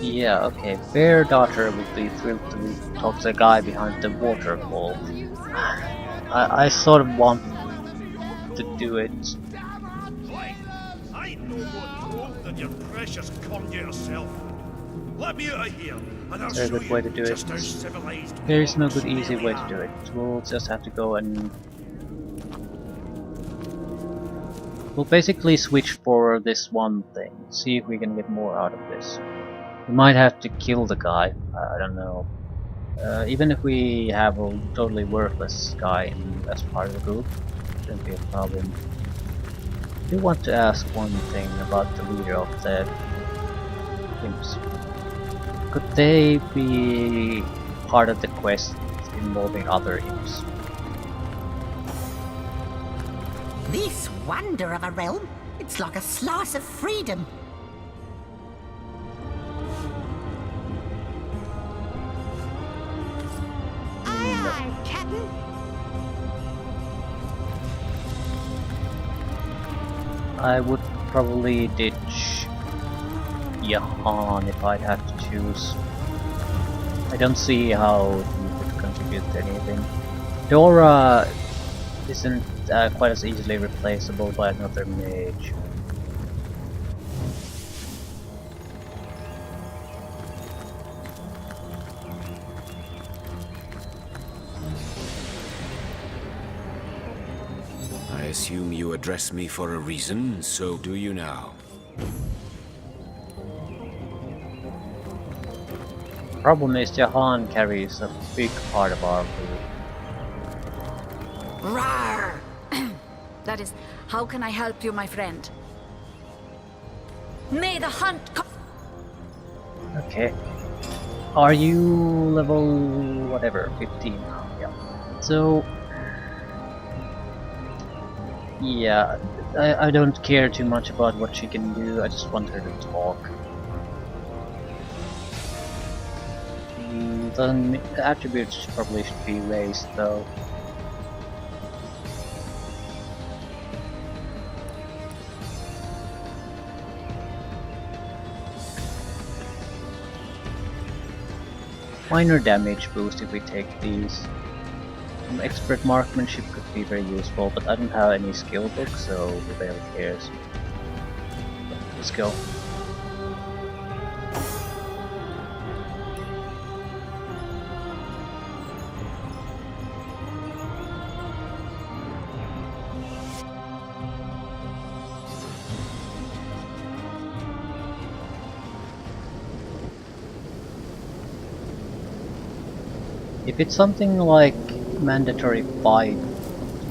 Yeah, okay. Bear Daughter would be thrilled to talk to the guy behind the waterfall. I sort of want to do it. I know more talk than your precious con yourself. Let me out of here, and I'll There's show a good way to you do it. just how civilized. There is no good easy way to do it. We'll just have to go and we'll basically switch for this one thing. See if we can get more out of this. We might have to kill the guy. I don't know. Even if we have a totally worthless guy as part of the group, shouldn't be a problem. I do want to ask one thing about the leader of the imps. Could they be part of the quest involving other imps? This wonder of a realm, it's like a slice of freedom. Aye, aye, Captain. I would probably ditch Jahan if I'd have to choose. I don't see how he would contribute to anything. Dora isn't quite as easily replaceable by another mage. I assume you address me for a reason, so do you now. Problem is, Jahan carries a big part of our group. Rawr! That is, how can I help you, my friend? May the hunt come. Okay. Are you level whatever, 15 now? Yeah. So yeah, I don't care too much about what she can do, I just want her to talk. The attributes probably should be raised though. Minor damage boost if we take these. Expert marksmanship could be very useful, but I don't have any skill books, so who barely cares. Let's go. If it's something like mandatory fight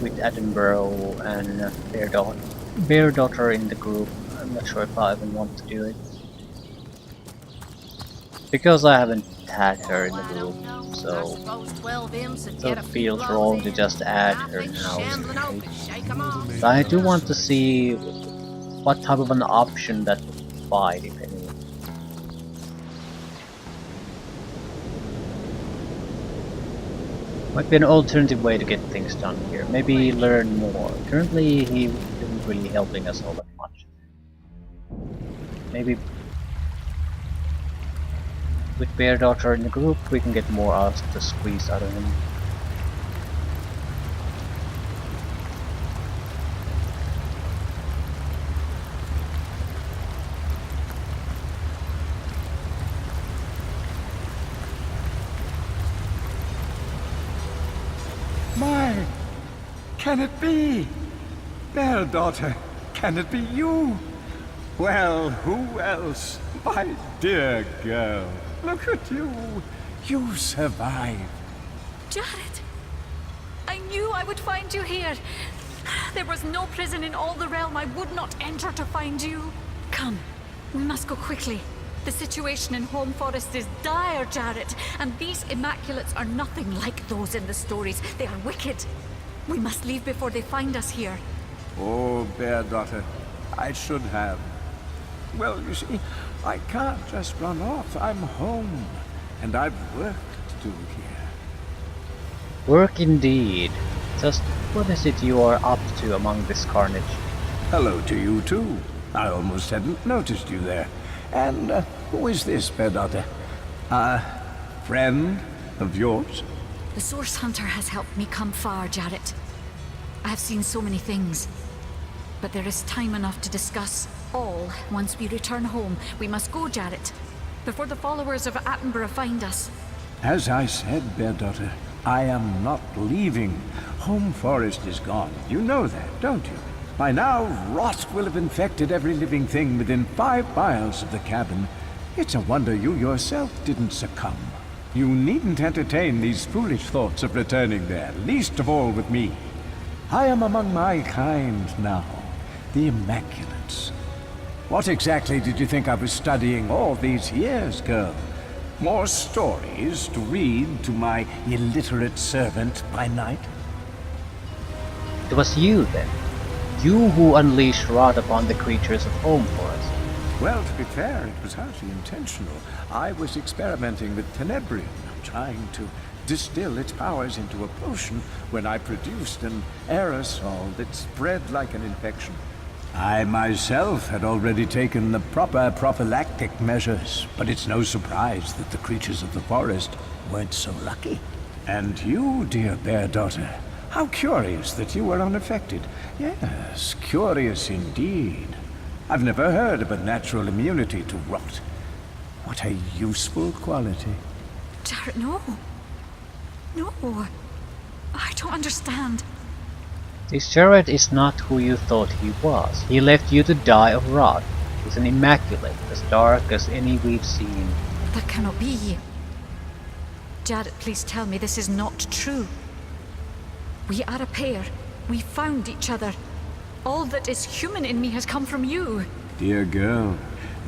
with Edinburgh and Bear Daughter in the group, I'm not sure if I even want to do it. Because I haven't had her in the group, so it feels wrong to just add her now. But I do want to see what type of an option that would provide, if any. Might be an alternative way to get things done here. Maybe learn more. Currently, he isn't really helping us all that much. Maybe with Bear Daughter in the group, we can get more out of the squeeze out of him. My, can it be? Bear Daughter, can it be you? Well, who else? My dear girl, look at you. You survived. Jared! I knew I would find you here. There was no prison in all the realm I would not enter to find you. Come, we must go quickly. The situation in Home Forest is dire, Jared, and these immaculates are nothing like those in the stories. They are wicked. We must leave before they find us here. Oh, Bear Daughter, I should have. Well, you see, I can't just run off. I'm home, and I've work to do here. Work indeed. Just what is it you are up to among this carnage? Hello to you too. I almost hadn't noticed you there. And who is this, Bear Daughter? A friend of yours? The Source Hunter has helped me come far, Jared. I have seen so many things. But there is time enough to discuss all once we return home. We must go, Jared, before the followers of Attenborough find us. As I said, Bear Daughter, I am not leaving. Home Forest is gone. You know that, don't you? By now, rot will have infected every living thing within 5 miles of the cabin. It's a wonder you yourself didn't succumb. You needn't entertain these foolish thoughts of returning there, least of all with me. I am among my kind now, the Immaculates. What exactly did you think I was studying all these years, girl? More stories to read to my illiterate servant by night? It was you, then. You who unleashed rot upon the creatures of Home Forest. Well, to be fair, it was hardly intentional. I was experimenting with Tenebrium, trying to distill its powers into a potion when I produced an aerosol that spread like an infection. I myself had already taken the proper prophylactic measures, but it's no surprise that the creatures of the forest weren't so lucky. And you, dear bear daughter, how curious that you were unaffected. Yes, curious indeed. I've never heard of a natural immunity to rot. What a useful quality. Jared, no. No. I don't understand. This Jared is not who you thought he was. He left you to die of rot. He's an immaculate, as dark as any we've seen. That cannot be. Jared, please tell me this is not true. We are a pair. We found each other. All that is human in me has come from you. Dear girl,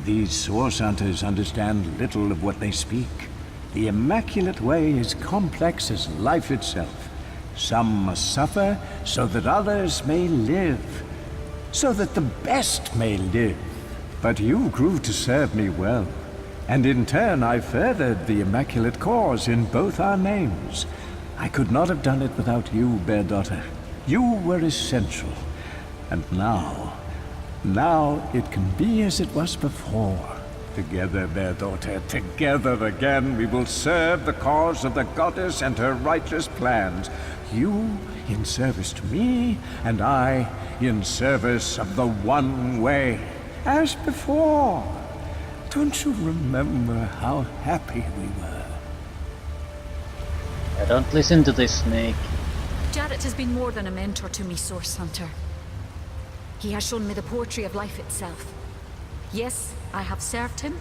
these source hunters understand little of what they speak. The Immaculate Way is complex as life itself. Some must suffer so that others may live. So that the best may live. But you grew to serve me well. And in turn I furthered the Immaculate cause in both our names. I could not have done it without you, bear daughter. You were essential. And now it can be as it was before. Together, bear daughter, together again we will serve the cause of the goddess and her righteous plans. You in service to me, and I in service of the one way. As before. Don't you remember how happy we were? Don't listen to this snake. Jared has been more than a mentor to me, Source Hunter. He has shown me the poetry of life itself. Yes, I have served him,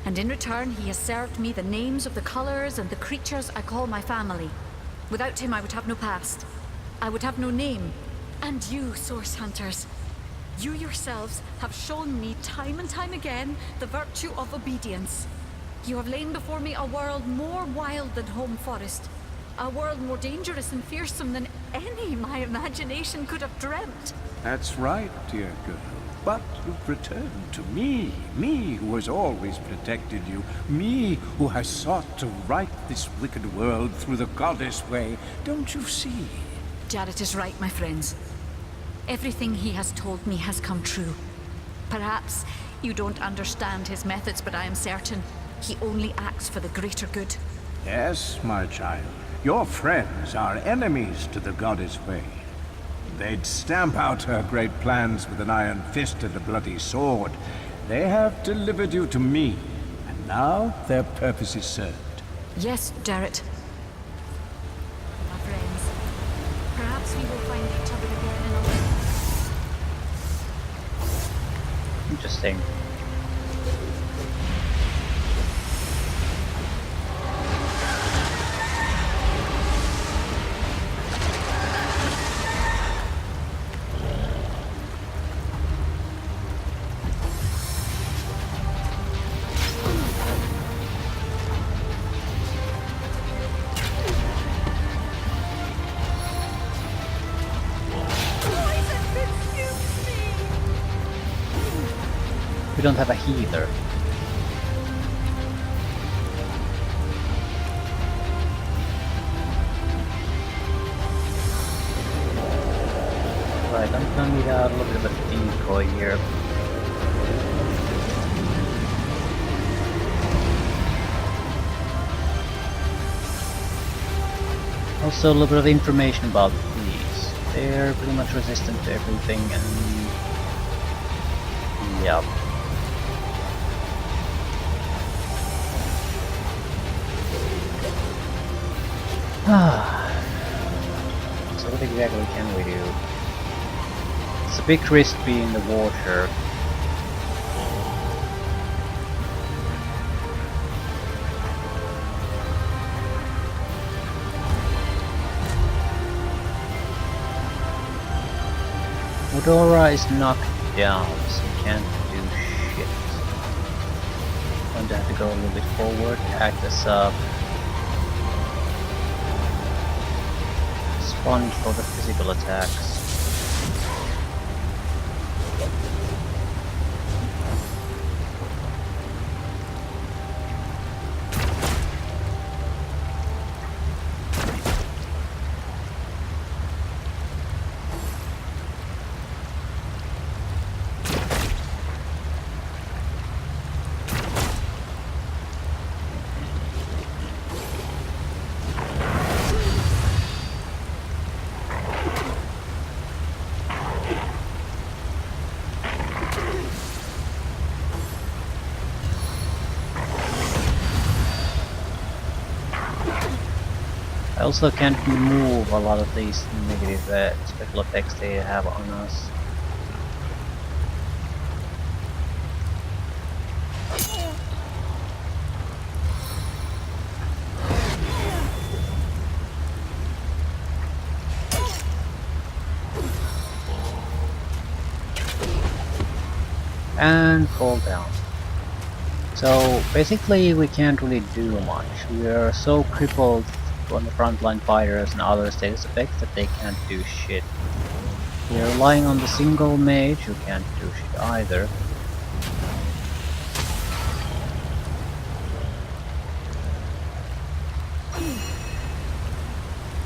and in return he has served me the names of the colors and the creatures I call my family. Without him I would have no past. I would have no name. And you, Source Hunters, you yourselves have shown me time and time again the virtue of obedience. You have lain before me a world more wild than Home Forest. A world more dangerous and fearsome than any my imagination could have dreamt. That's right, dear girl. But you've returned to me who has always protected you, me who has sought to right this wicked world through the goddess way. Don't you see? Jared is right, my friends. Everything he has told me has come true. Perhaps you don't understand his methods, but I am certain he only acts for the greater good. Yes, my child. Your friends are enemies to the goddess way. They'd stamp out her great plans with an iron fist and a bloody sword. They have delivered you to me, and now their purpose is served. Yes, Jared. My friends, perhaps we will find each other again in a... Interesting. We don't have a healer. Right, I'm gonna need a little bit of a decoy here. Also a little bit of information about these. They're pretty much resistant to everything and... Yep. So what exactly can we do? It's a big risk being in the water. Odora is knocked down, so we can't do shit. I'm going to have to go a little bit forward, act as a sponge for the physical attacks. I also can't remove a lot of these negative special effects they have on us. And fall down. So basically we can't really do much. We are so crippled on the frontline fighters and other status effects that they can't do shit. We are relying on the single mage who can't do shit either.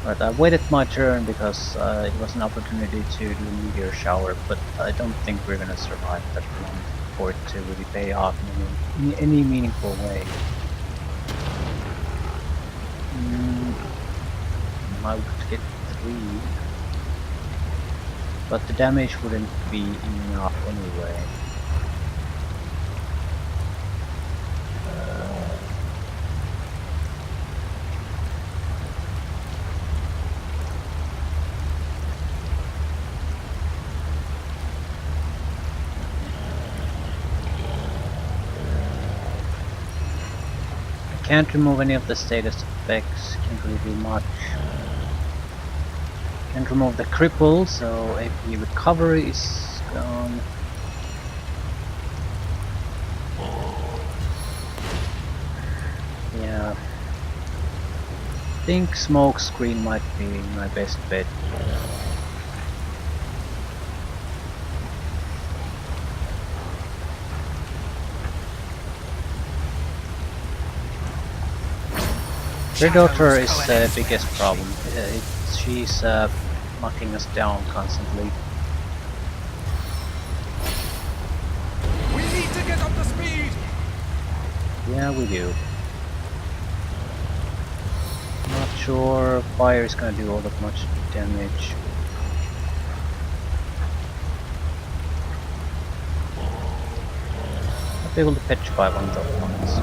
Right, I waited my turn because it was an opportunity to do a meteor shower, but I don't think we're gonna survive that long for it to really pay off in any meaningful way. I would get 3, but the damage wouldn't be enough anyway. Can't remove any of the status effects, can't really do much. Can't remove the cripple, so AP recovery is gone. Yeah. I think smoke screen might be my best bet. Your daughter is the biggest problem. She's knocking us down constantly. We need to get up to speed! Yeah, we do. Not sure fire is gonna do all that much damage. I'll be able to petrify one of the opponents.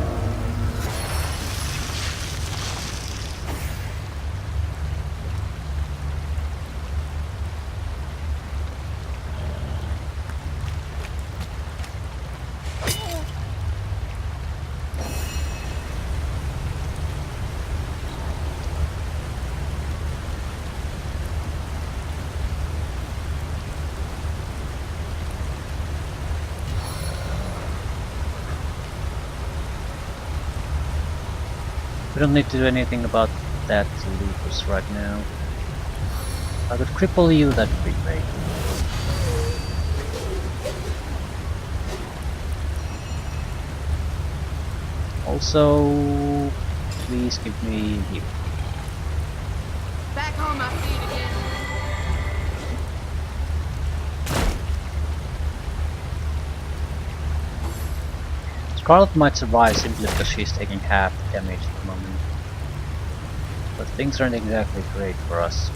We don't need to do anything about that lupus right now. If I could cripple you, that'd be great. Also, please give me heal. Back on my feet again. Scarlet might survive simply because she's taking half the damage at the moment. But things aren't exactly great for us.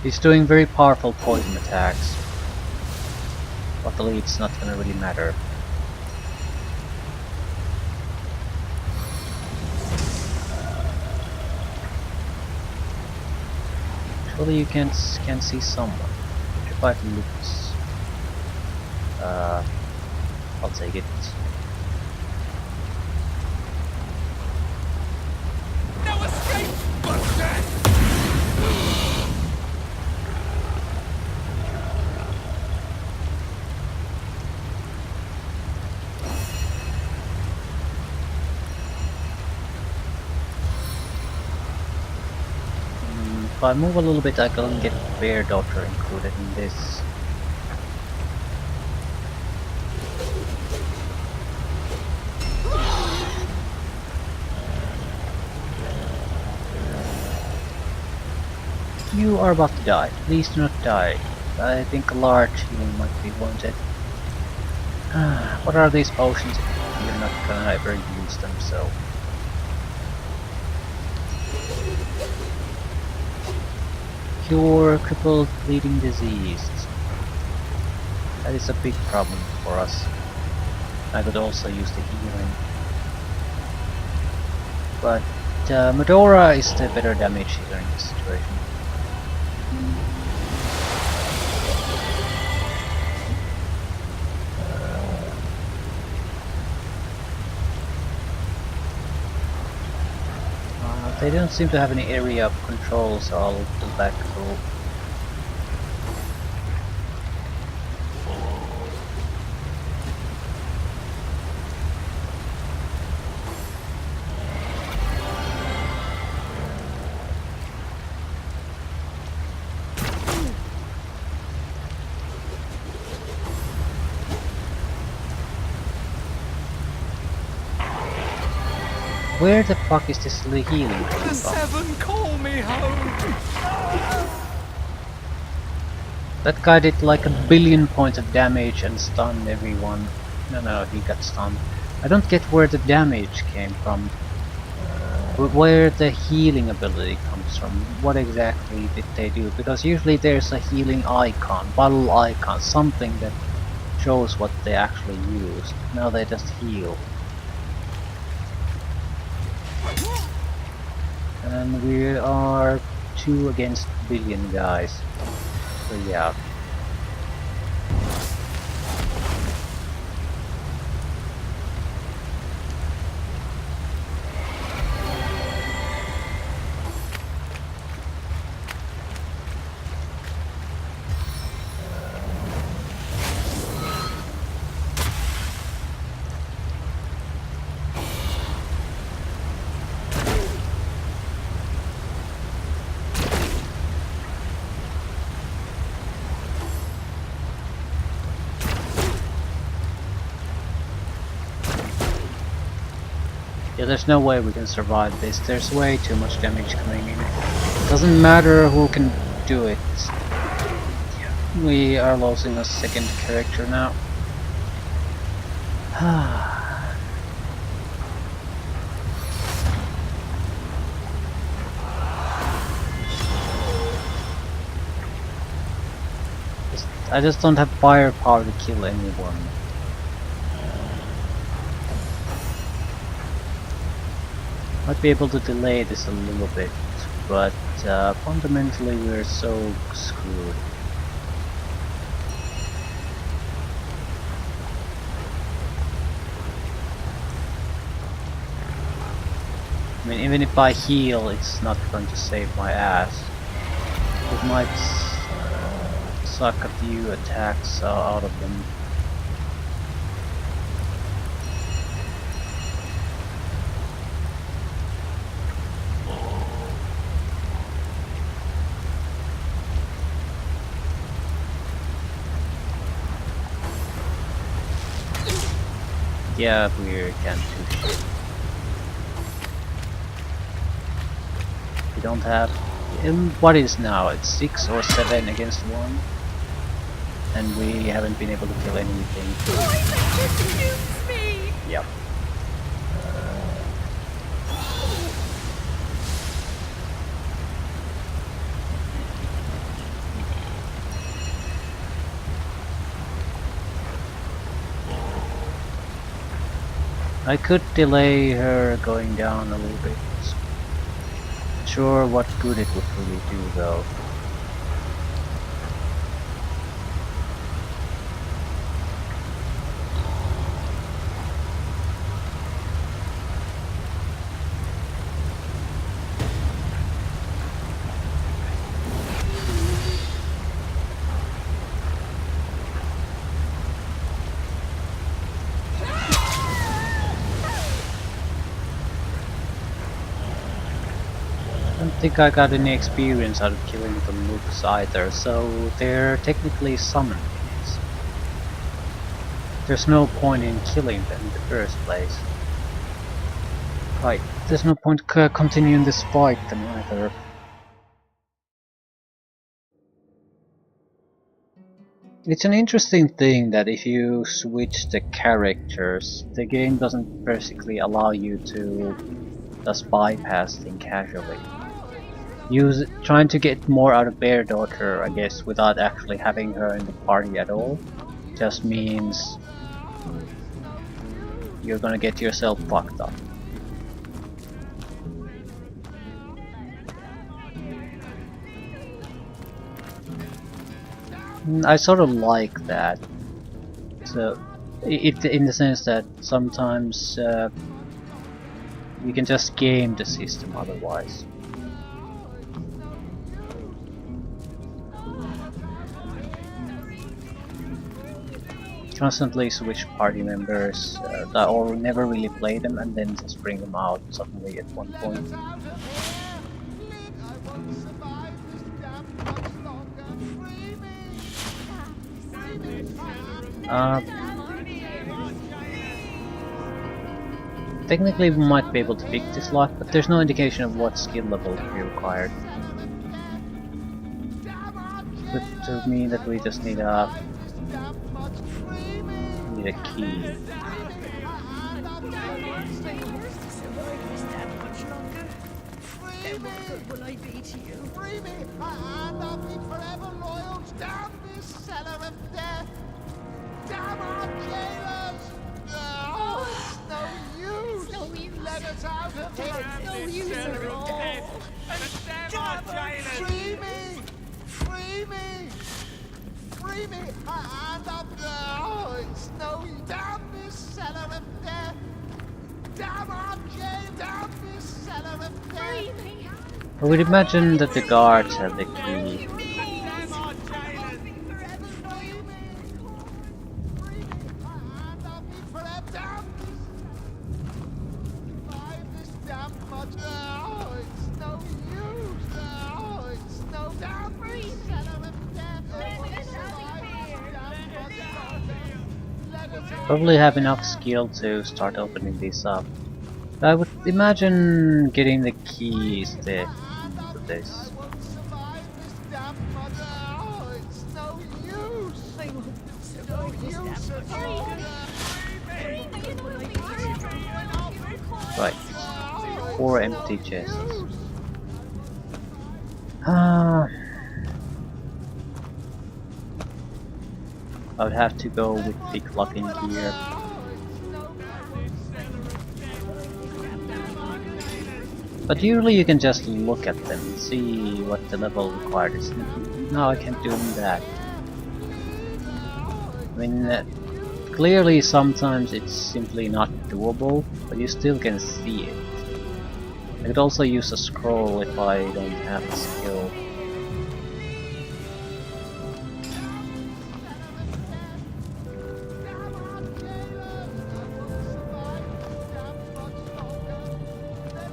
He's doing very powerful poison attacks. Luckily it's not gonna really matter. Surely you can see someone. Petrified lupus. I'll take it. No escape but death! If I move a little bit, I can get Bear Doctor included in this. You are about to die. Please do not die. I think a large healing might be wanted. What are these potions if you're not gonna ever use them, so... Cure crippled bleeding disease. That is a big problem for us. I could also use the healing. But Medora is the better damage healer in this situation. They don't seem to have any area of control, so I'll pull back a little. Where the fuck is this healing coming The from? Seven call me home! That guy did like 1 billion points of damage and stunned everyone. No, he got stunned. I don't get where the damage came from. Where the healing ability comes from. What exactly did they do? Because usually there's a healing icon, battle icon, something that shows what they actually used. Now they just heal. And we are 2 against billion guys. So yeah. Yeah, there's no way we can survive this. There's way too much damage coming in. Doesn't matter who can do it. We are losing a second character now. I just don't have firepower to kill anyone. Might be able to delay this a little bit, but fundamentally we're so screwed. I mean, even if I heal, it's not going to save my ass. It might suck a few attacks out of them. Yeah, we can't do shit. We don't have... what is now? It's 6 or 7 against 1. And we haven't been able to kill anything. Yep. I could delay her going down a little bit. Not sure what good it would really do though. I don't think I got any experience out of killing the looks either, so they're technically summoned. There's no point in killing them in the first place. Right, there's no point continuing this fight then either. It's an interesting thing that if you switch the characters, the game doesn't basically allow you to just bypass things casually. Trying to get more out of Bear Daughter, I guess, without actually having her in the party at all, just means you're gonna get yourself fucked up. I sort of like that. So, in the sense that sometimes you can just game the system otherwise. Constantly switch party members or never really play them and then just bring them out suddenly at one point. Technically we might be able to pick this lock, but there's no indication of what skill level will be required. But to mean that we just need a key. Will I be to you? Free me, and I'll be forever loyal. Damn this cellar of death! Damn our jailers! Oh, it's no use! It's no use! Let us out of here! It's no use at all! Damn our free me! Free me! Free me, and I'll... Oh, it's no use! Damn this cellar of death! Damn our jail! Damn this cellar of death! Free me! I would imagine that the guards have the key. Probably have enough skill to start opening these up. I would imagine getting the keys to this. Right, 4 empty chests. I would have to go with the clocking gear. But usually you can just look at them and see what the level required is. No, I can't do that. I mean, clearly sometimes it's simply not doable, but you still can see it. I could also use a scroll if I don't have the skill.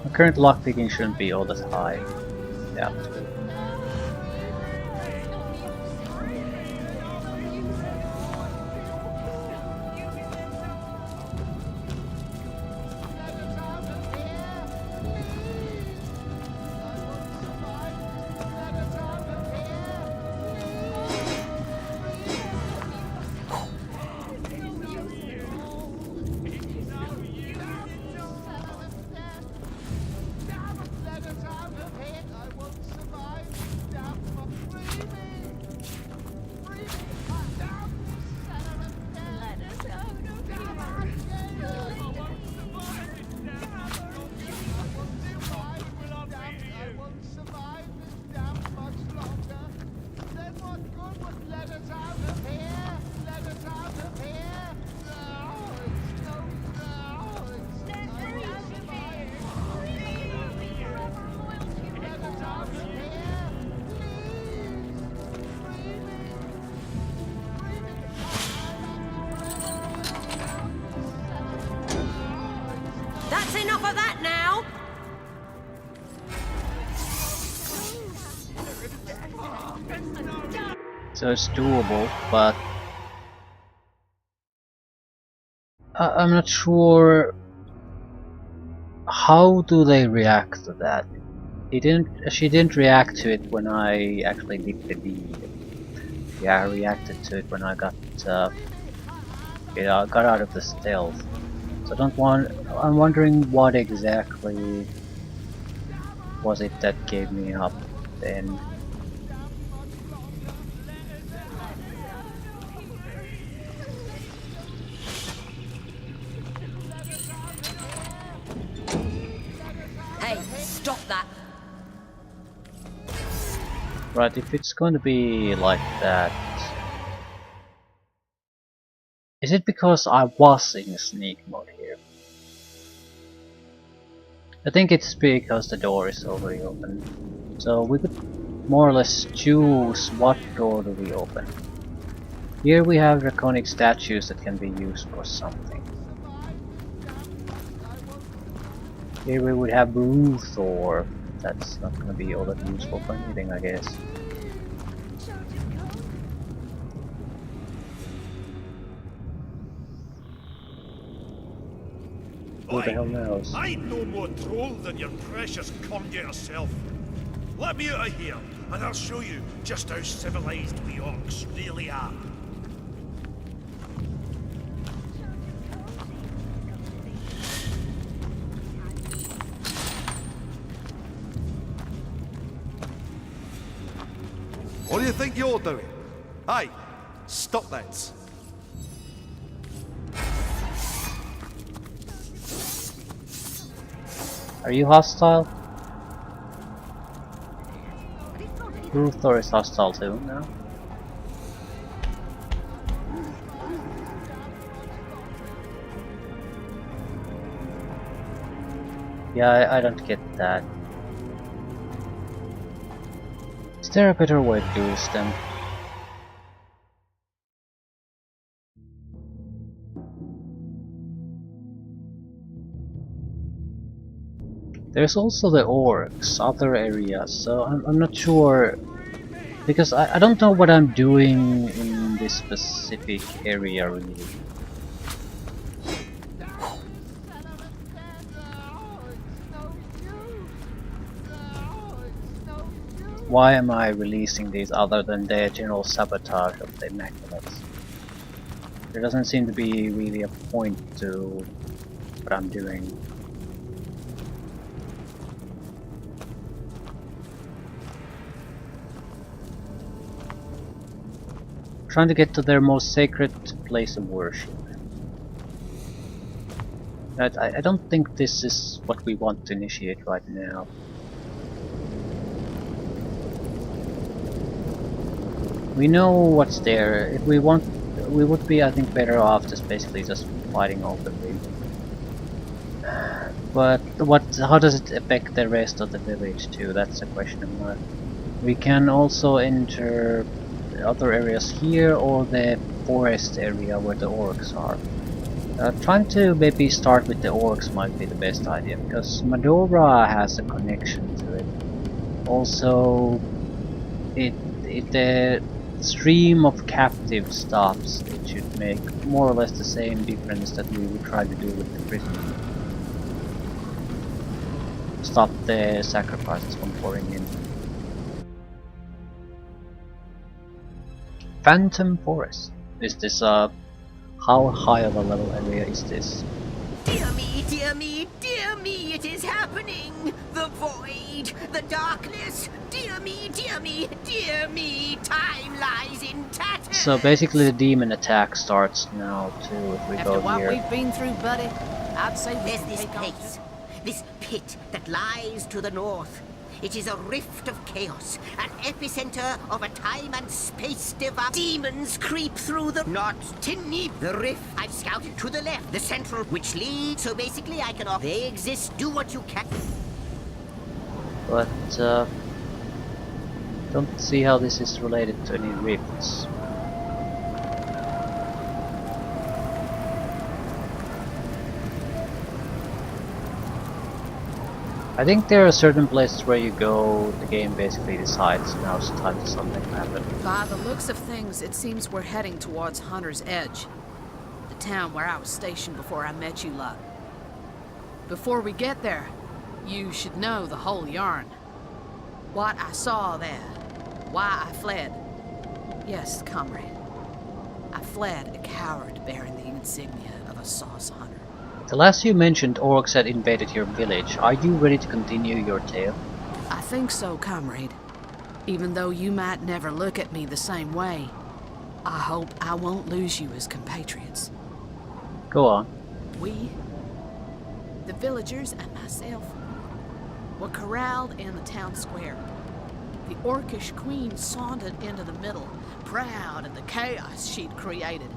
My current lockpicking shouldn't be all that high. Yeah. That's enough of that now! So it's doable, but I'm not sure how do they react to that. She didn't react to it when I actually did the deed. Yeah, I reacted to it when I got got out of the stealth. So I'm wondering what exactly was it that gave me up then. Hey, stop that! Right, if it's going to be like that... Is it because I was in sneak mode here? I think it's because the door is already open. So we could more or less choose what door do we open. Here we have draconic statues that can be used for something. Here we would have Ruth, or that's not going to be all that useful for anything, I guess. Who the hell knows? I ain't no more troll than your precious conduit yourself. Let me out of here, and I'll show you just how civilized we orcs really are. What do you think you're doing? Hey, stop that. Are you hostile? Ruthor is hostile too now. Yeah, I don't get that. Is there a better way to do this then? There's also the orcs, other areas, so I'm not sure, because I don't know what I'm doing in this specific area really. Why am I releasing these other than the general sabotage of the Immaculates? There doesn't seem to be really a point to what I'm doing. Trying to get to their most sacred place of worship. I don't think this is what we want to initiate right now. We know what's there. If we want, we would be, I think, better off just basically just fighting openly. But how does it affect the rest of the village too? That's a question mark. We can also enter other areas here, or the forest area where the orcs are. Trying to maybe start with the orcs might be the best idea, because Medora has a connection to it. Also, the stream of captives stops. It should make more or less the same difference that we would try to do with the prison. Stop the sacrifices from pouring in. Phantom Forest. Is this how high of a level area is this? Dear me, dear me, dear me, it is happening! The void, the darkness, dear me, dear me, dear me, time lies in tatters! So basically the demon attack starts now too, if we After go what here. we've been through, buddy, I'd say we There's can this take place, this pit that lies to the north. It is a rift of chaos, an epicenter of a time and space divide. Demons creep through the not tinny the rift. I've scouted to the left, the central, which leads. So basically, I can. They exist. Do what you can. But don't see how this is related to any rifts. I think there are certain places where you go, the game basically decides now it's time for something to happen. By the looks of things, it seems we're heading towards Hunter's Edge, the town where I was stationed before I met you lot. Before we get there, you should know the whole yarn. What I saw there, why I fled. Yes, comrade. I fled a coward bearing the insignia of a sauce hunter. The last you mentioned orcs had invaded your village. Are you ready to continue your tale? I think so, comrade. Even though you might never look at me the same way, I hope I won't lose you as compatriots. Go on. We, the villagers and myself, were corralled in the town square. The orcish queen sauntered into the middle, proud of the chaos she'd created.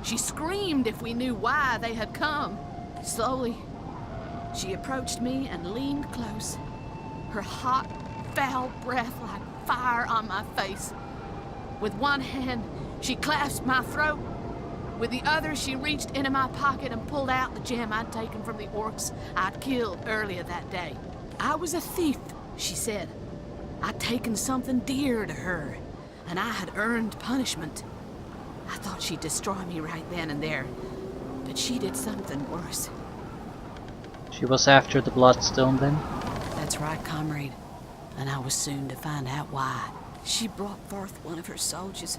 She screamed if we knew why they had come. Slowly, she approached me and leaned close, her hot, foul breath like fire on my face. With one hand, she clasped my throat. With the other, she reached into my pocket and pulled out the gem I'd taken from the orcs I'd killed earlier that day. I was a thief, she said. I'd taken something dear to her, and I had earned punishment. I thought she'd destroy me right then and there, but she did something worse. She was after the bloodstone then? That's right, comrade, and I was soon to find out why. She brought forth one of her soldiers,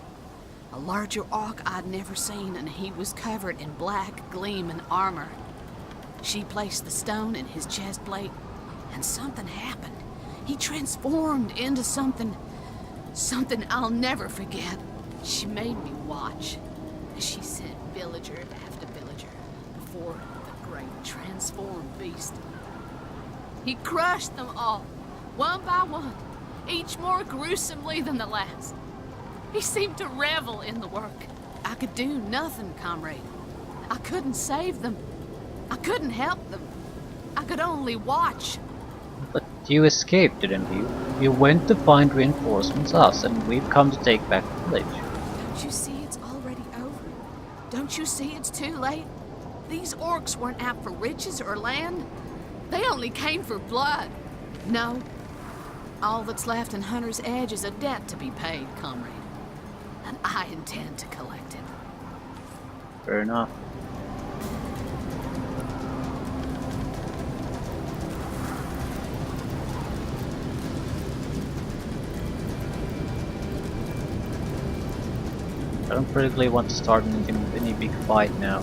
a larger orc I'd never seen, and he was covered in black, gleaming armor. She placed the stone in his chest plate, and something happened. He transformed into something I'll never forget. She made me watch as she sent villager after villager before the great transformed beast. He crushed them all, one by one, each more gruesomely than the last. He seemed to revel in the work. I could do nothing, comrade. I couldn't save them. I couldn't help them. I could only watch. But you escaped, didn't you? You went to find reinforcements, us, and we've come to take back the village. Don't you see it's already over? Don't you see it's too late? These orcs weren't out for riches or land. They only came for blood. No. All that's left in Hunter's Edge is a debt to be paid, comrade. And I intend to collect it. Fair enough. I don't particularly want to start any big fight now.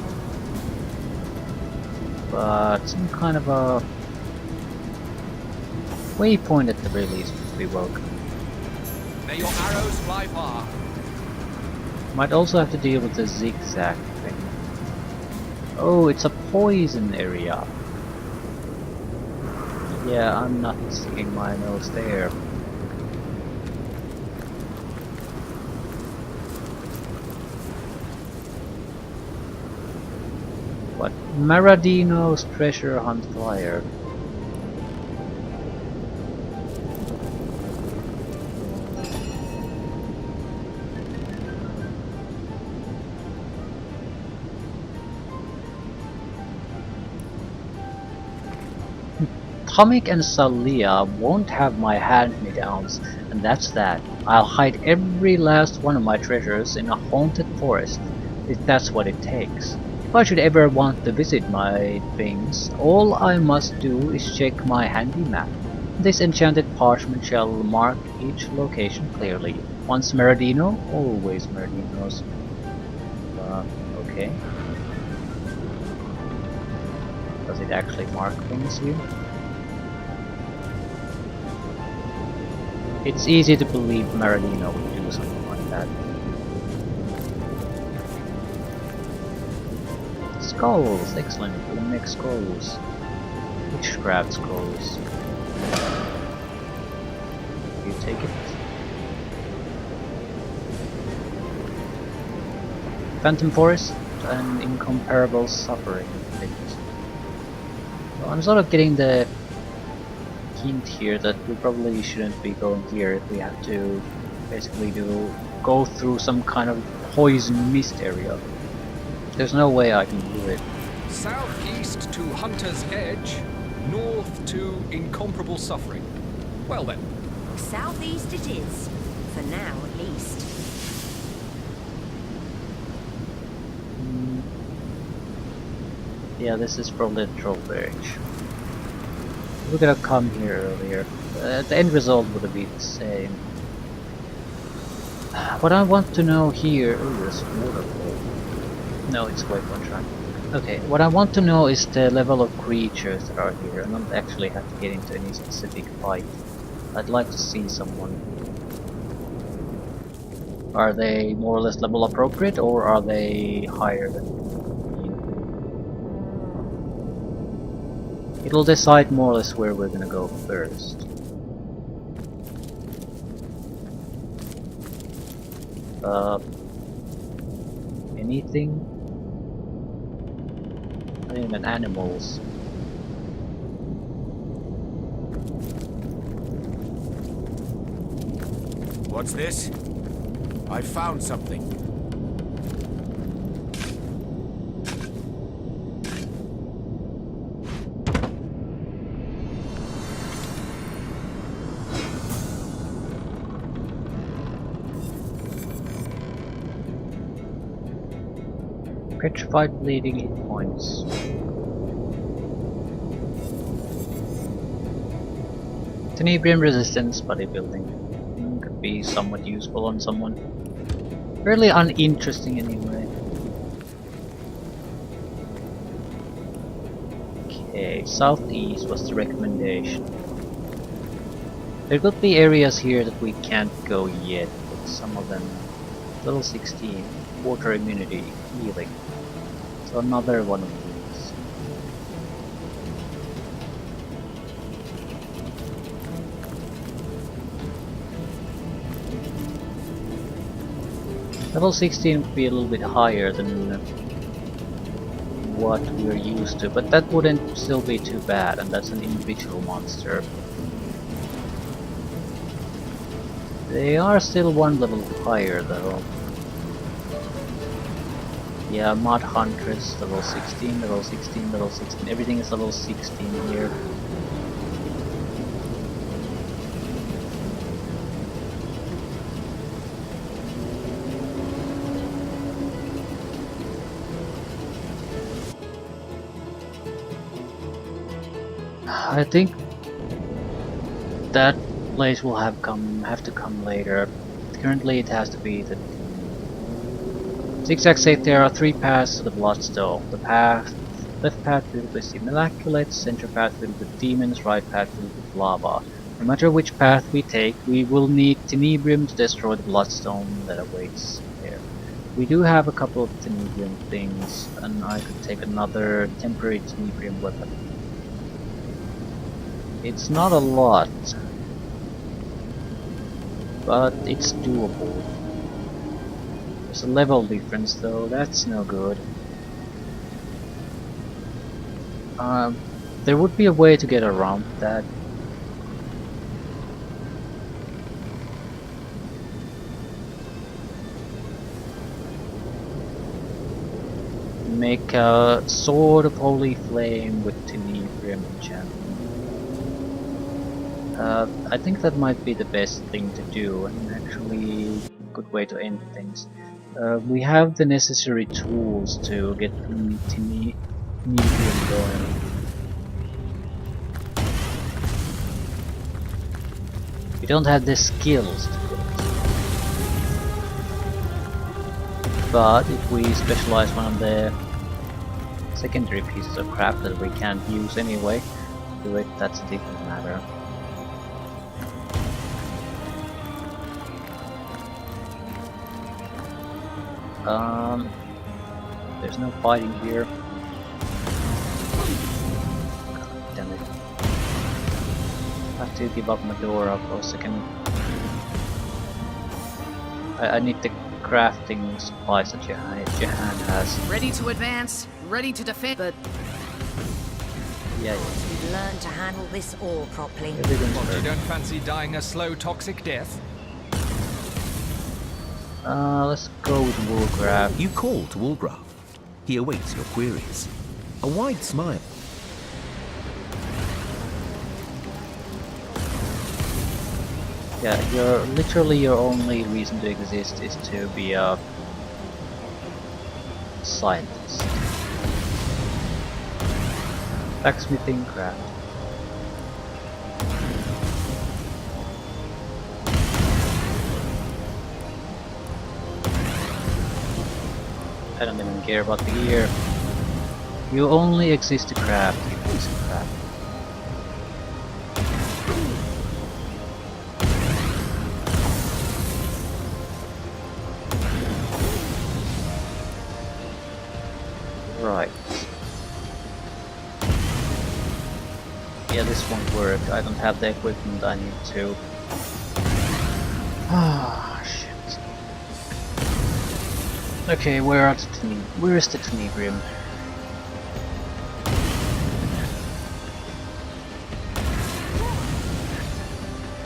But some kind of a waypoint at the very least would be welcome. May your arrows fly far. Might also have to deal with the zigzag thing. Oh, it's a poison area. Yeah, I'm not sticking my nose there. What? Maradino's treasure hunt flyer. Tomik and Salia won't have my hand-me-downs, and that's that. I'll hide every last one of my treasures in a haunted forest, if that's what it takes. If I should ever want to visit my things, all I must do is check my handy map. This enchanted parchment shall mark each location clearly. Once Maradino, always Maradinos. Okay. Does it actually mark things here? It's easy to believe Maradino would do something like that. Skulls! Excellent. We'll make skulls. Witchcraft skulls. You take it. Phantom Forest and incomparable suffering. So I'm sort of getting the hint here that we probably shouldn't be going here if we have to basically go through some kind of poison mist area. There's no way I can do it. Southeast to Hunter's Edge, north to incomparable suffering. Well then. Southeast it is, for now at least. Yeah, this is probably the Trollberg. We could have come here earlier. The end result would have been the same. What I want to know here... Oh, there's waterfall. No, it's waypoint track. Okay, what I want to know is the level of creatures that are here. I don't actually have to get into any specific fight. I'd like to see someone. Are they more or less level appropriate, or are they higher than you? It'll decide more or less where we're gonna go first. Anything? Not even animals. What's this? I found something. Petrified bleeding hit points. Tenebrium resistance bodybuilding. Could be somewhat useful on someone. Fairly uninteresting anyway. Okay, southeast was the recommendation. There could be areas here that we can't go yet, but some of them. Level 16, water immunity, healing. So another one of these. Level 16 would be a little bit higher than what we're used to, but that wouldn't still be too bad, and that's an individual monster. They are still one level higher though. Yeah, Mud Huntress, level 16, level 16, level 16, everything is level 16 here. I think that place will have to come later. Currently it has to be the Zigzag said there are 3 paths to the Bloodstone. The left path filled with immaculate, center path filled with demons, right path filled with lava. No matter which path we take, we will need Tenebrium to destroy the Bloodstone that awaits there. We do have a couple of Tenebrium things, and I could take another temporary Tenebrium weapon. It's not a lot, but it's doable. There's a level difference though, that's no good. There would be a way to get around that. Make a Sword of Holy Flame with Tenebrium enchantment. I think that might be the best thing to do, and actually a good way to end things. We have the necessary tools to get Tenebrium going. We don't have the skills to do it. But if we specialize one of the secondary pieces of crap that we can't use anyway, do it, that's a different matter. There's no fighting here. God damn it. I have to give up Medora for a second. I need the crafting supplies that Jahan has. Ready to advance, ready to defend, but... Yeah. You've learned to handle this ore properly. What, you don't fancy dying a slow, toxic death? Let's go with Woolgraf. You call to Woolgraf. He awaits your queries. A wide smile. Yeah, literally your only reason to exist is to be a scientist. Blacksmithing craft. I don't even care about the gear. You only exist to craft, you piece of crap. Right. Yeah, this won't work. I don't have the equipment I need to. Ah, shit. Okay, where is the tenebrium?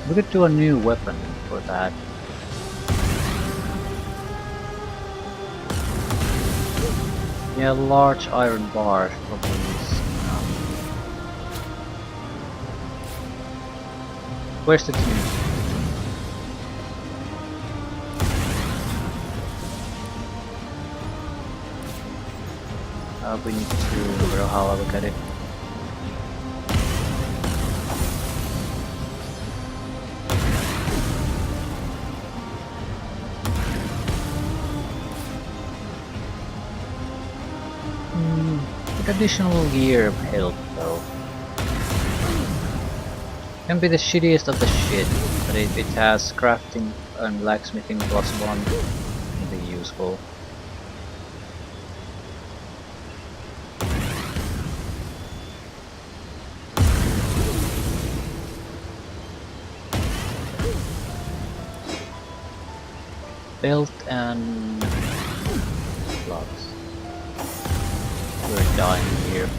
We could do a new weapon for that. Yeah, large iron bars probably is enough. Where's the team? We need to how I look at it. Additional gear help though. Can be the shittiest of the shit, but if it has crafting and blacksmithing +1, can be useful. Belt and gloves. We're dying here.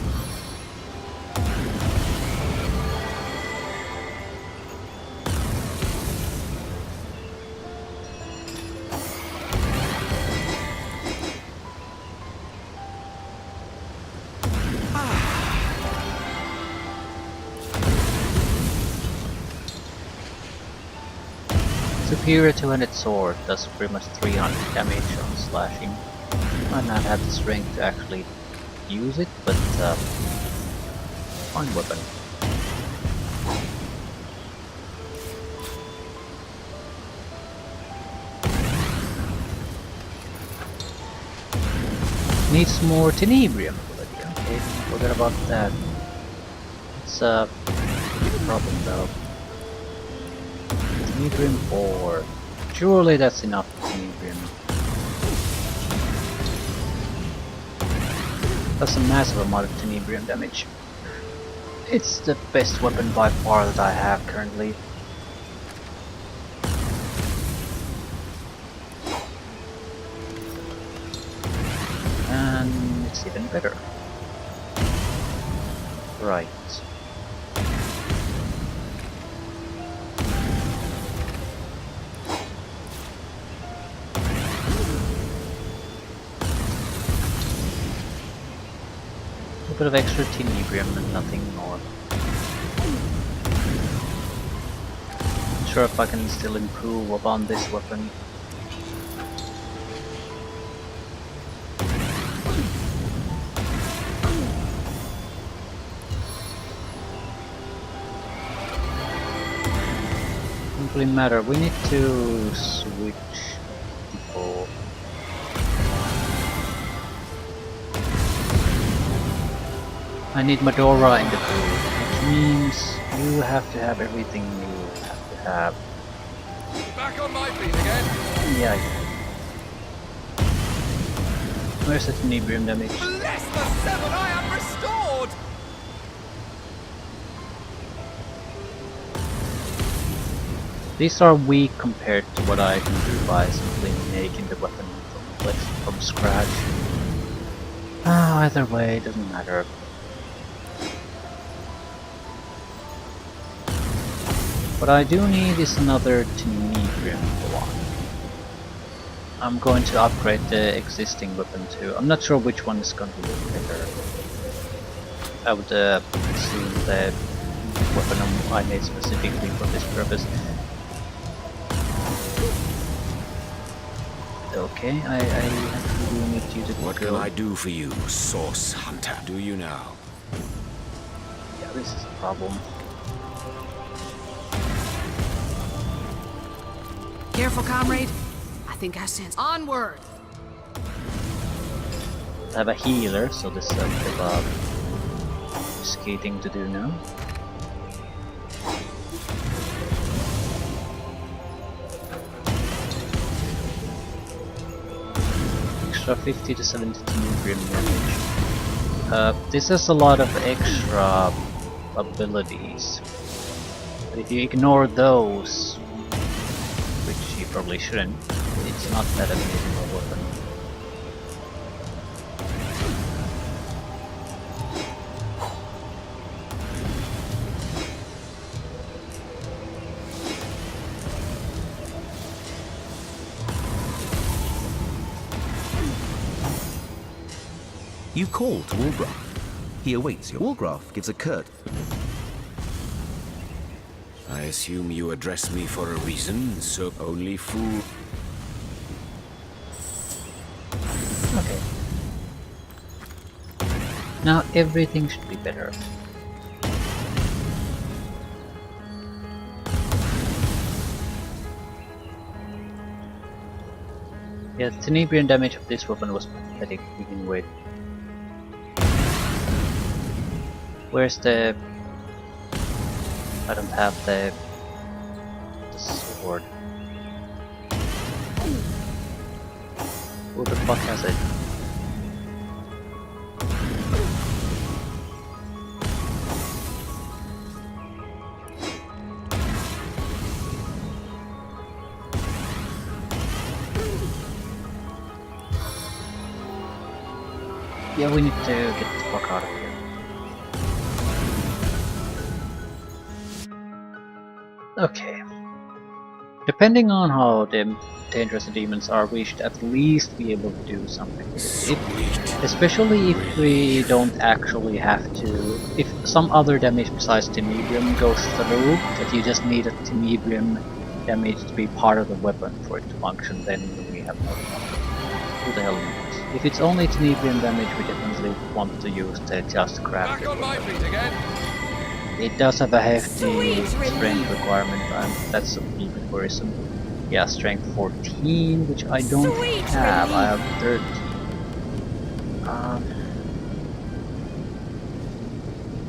Superior two-handed sword does pretty much 300 damage on slashing. Might not have the strength to actually use it, but fun weapon. Needs more tenebrium ability. Okay, forget about that. It's a problem though. Tenebrium 4. Surely that's enough tenebrium. That's a massive amount of tenebrium damage. It's the best weapon by far that I have currently. And it's even better. Right. Bit of extra tenebrium and nothing more. Not sure if I can still improve upon this weapon. Doesn't really matter. We need to switch people. I need Medora in the booth, which means you have to have everything you have to have. Back on my feet again. Yeah. Where's the tenebrium damage? Bless the seven, I am restored. These are weak compared to what I can do by simply making the weapon from scratch. Either way, it doesn't matter. What I do need is another tenebrium block. I'm going to upgrade the existing weapon too. I'm not sure which one is going to look better. I would assume the weapon I made specifically for this purpose. Okay, I actually need you to What can I do for you, Source Hunter? Do you now? Yeah, this is a problem. Careful, comrade. I think I sense onward. I have a healer, so this is a bit of a risky thing to do now. Extra 50 to 70 Tenebrium damage. This has a lot of extra abilities. But if you ignore those, which you probably shouldn't, it's not that amazing a weapon. You call to Walgraf. He awaits your Walgraf gives a curt. I assume you address me for a reason, so only fool. Okay. Now everything should be better. Yeah, the Tenebrium damage of this weapon was pathetic to begin with. Where's the... I don't have the sword. Who the fuck has it? Yeah, we need to get the fuck out of here. Okay. Depending on how dangerous the demons are, we should at least be able to do something. Especially if we don't actually have to... If some other damage besides Tenebrium goes through, that you just need a Tenebrium damage to be part of the weapon for it to function, then we have no problem. Who the hell knows? If it's only Tenebrium damage, we definitely want to use the just craft. Back on my feet again. It does have a hefty strength requirement, and that's a little bit worrisome. Yeah, strength 14, which I don't have. I have 30.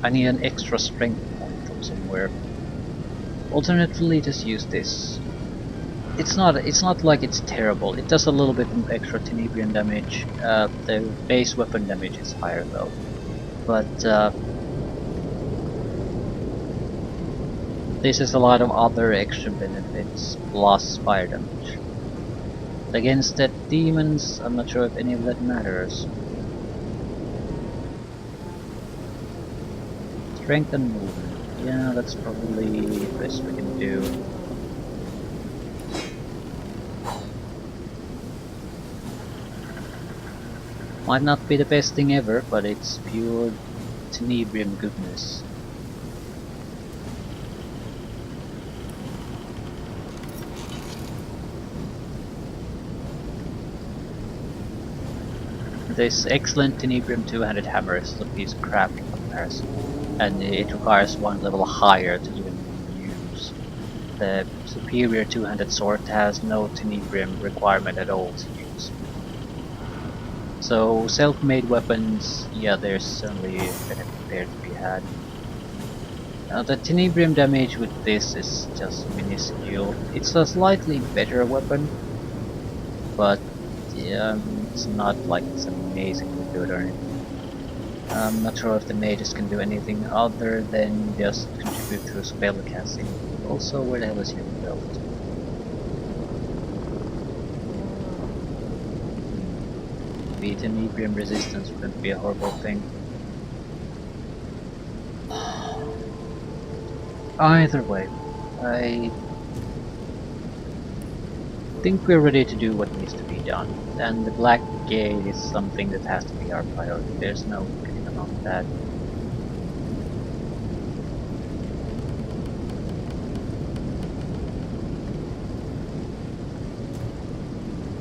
I need an extra strength point from somewhere. Alternatively, just use this. It's not like it's terrible. It does a little bit of extra Tenebrium damage. The base weapon damage is higher though. But this is a lot of other extra benefits plus fire damage. Against the demons, I'm not sure if any of that matters. Strength and movement. Yeah, that's probably the best we can do. Might not be the best thing ever, but it's pure Tenebrium goodness. This excellent Tenebrium 2-handed hammer is a piece of crap in comparison, and it requires one level higher to even use. The superior 2-handed sword has no Tenebrium requirement at all to use. So self-made weapons, yeah, there's certainly a benefit there to be had. Now the Tenebrium damage with this is just minuscule. It's a slightly better weapon, but yeah, it's not like it's amazingly good or anything. I'm not sure if the mages can do anything other than just contribute to spell casting. Also, where the hell is your belt? Maybe Tenebrium resistance wouldn't be a horrible thing. Either way, I think we're ready to do what needs to be done, and the Black Gate is something that has to be our priority. There's no getting around that.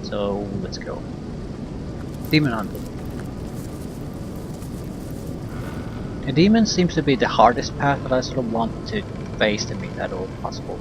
So let's go. Demon hunting. A demon seems to be the hardest path, but I sort of want to face them if at all possible.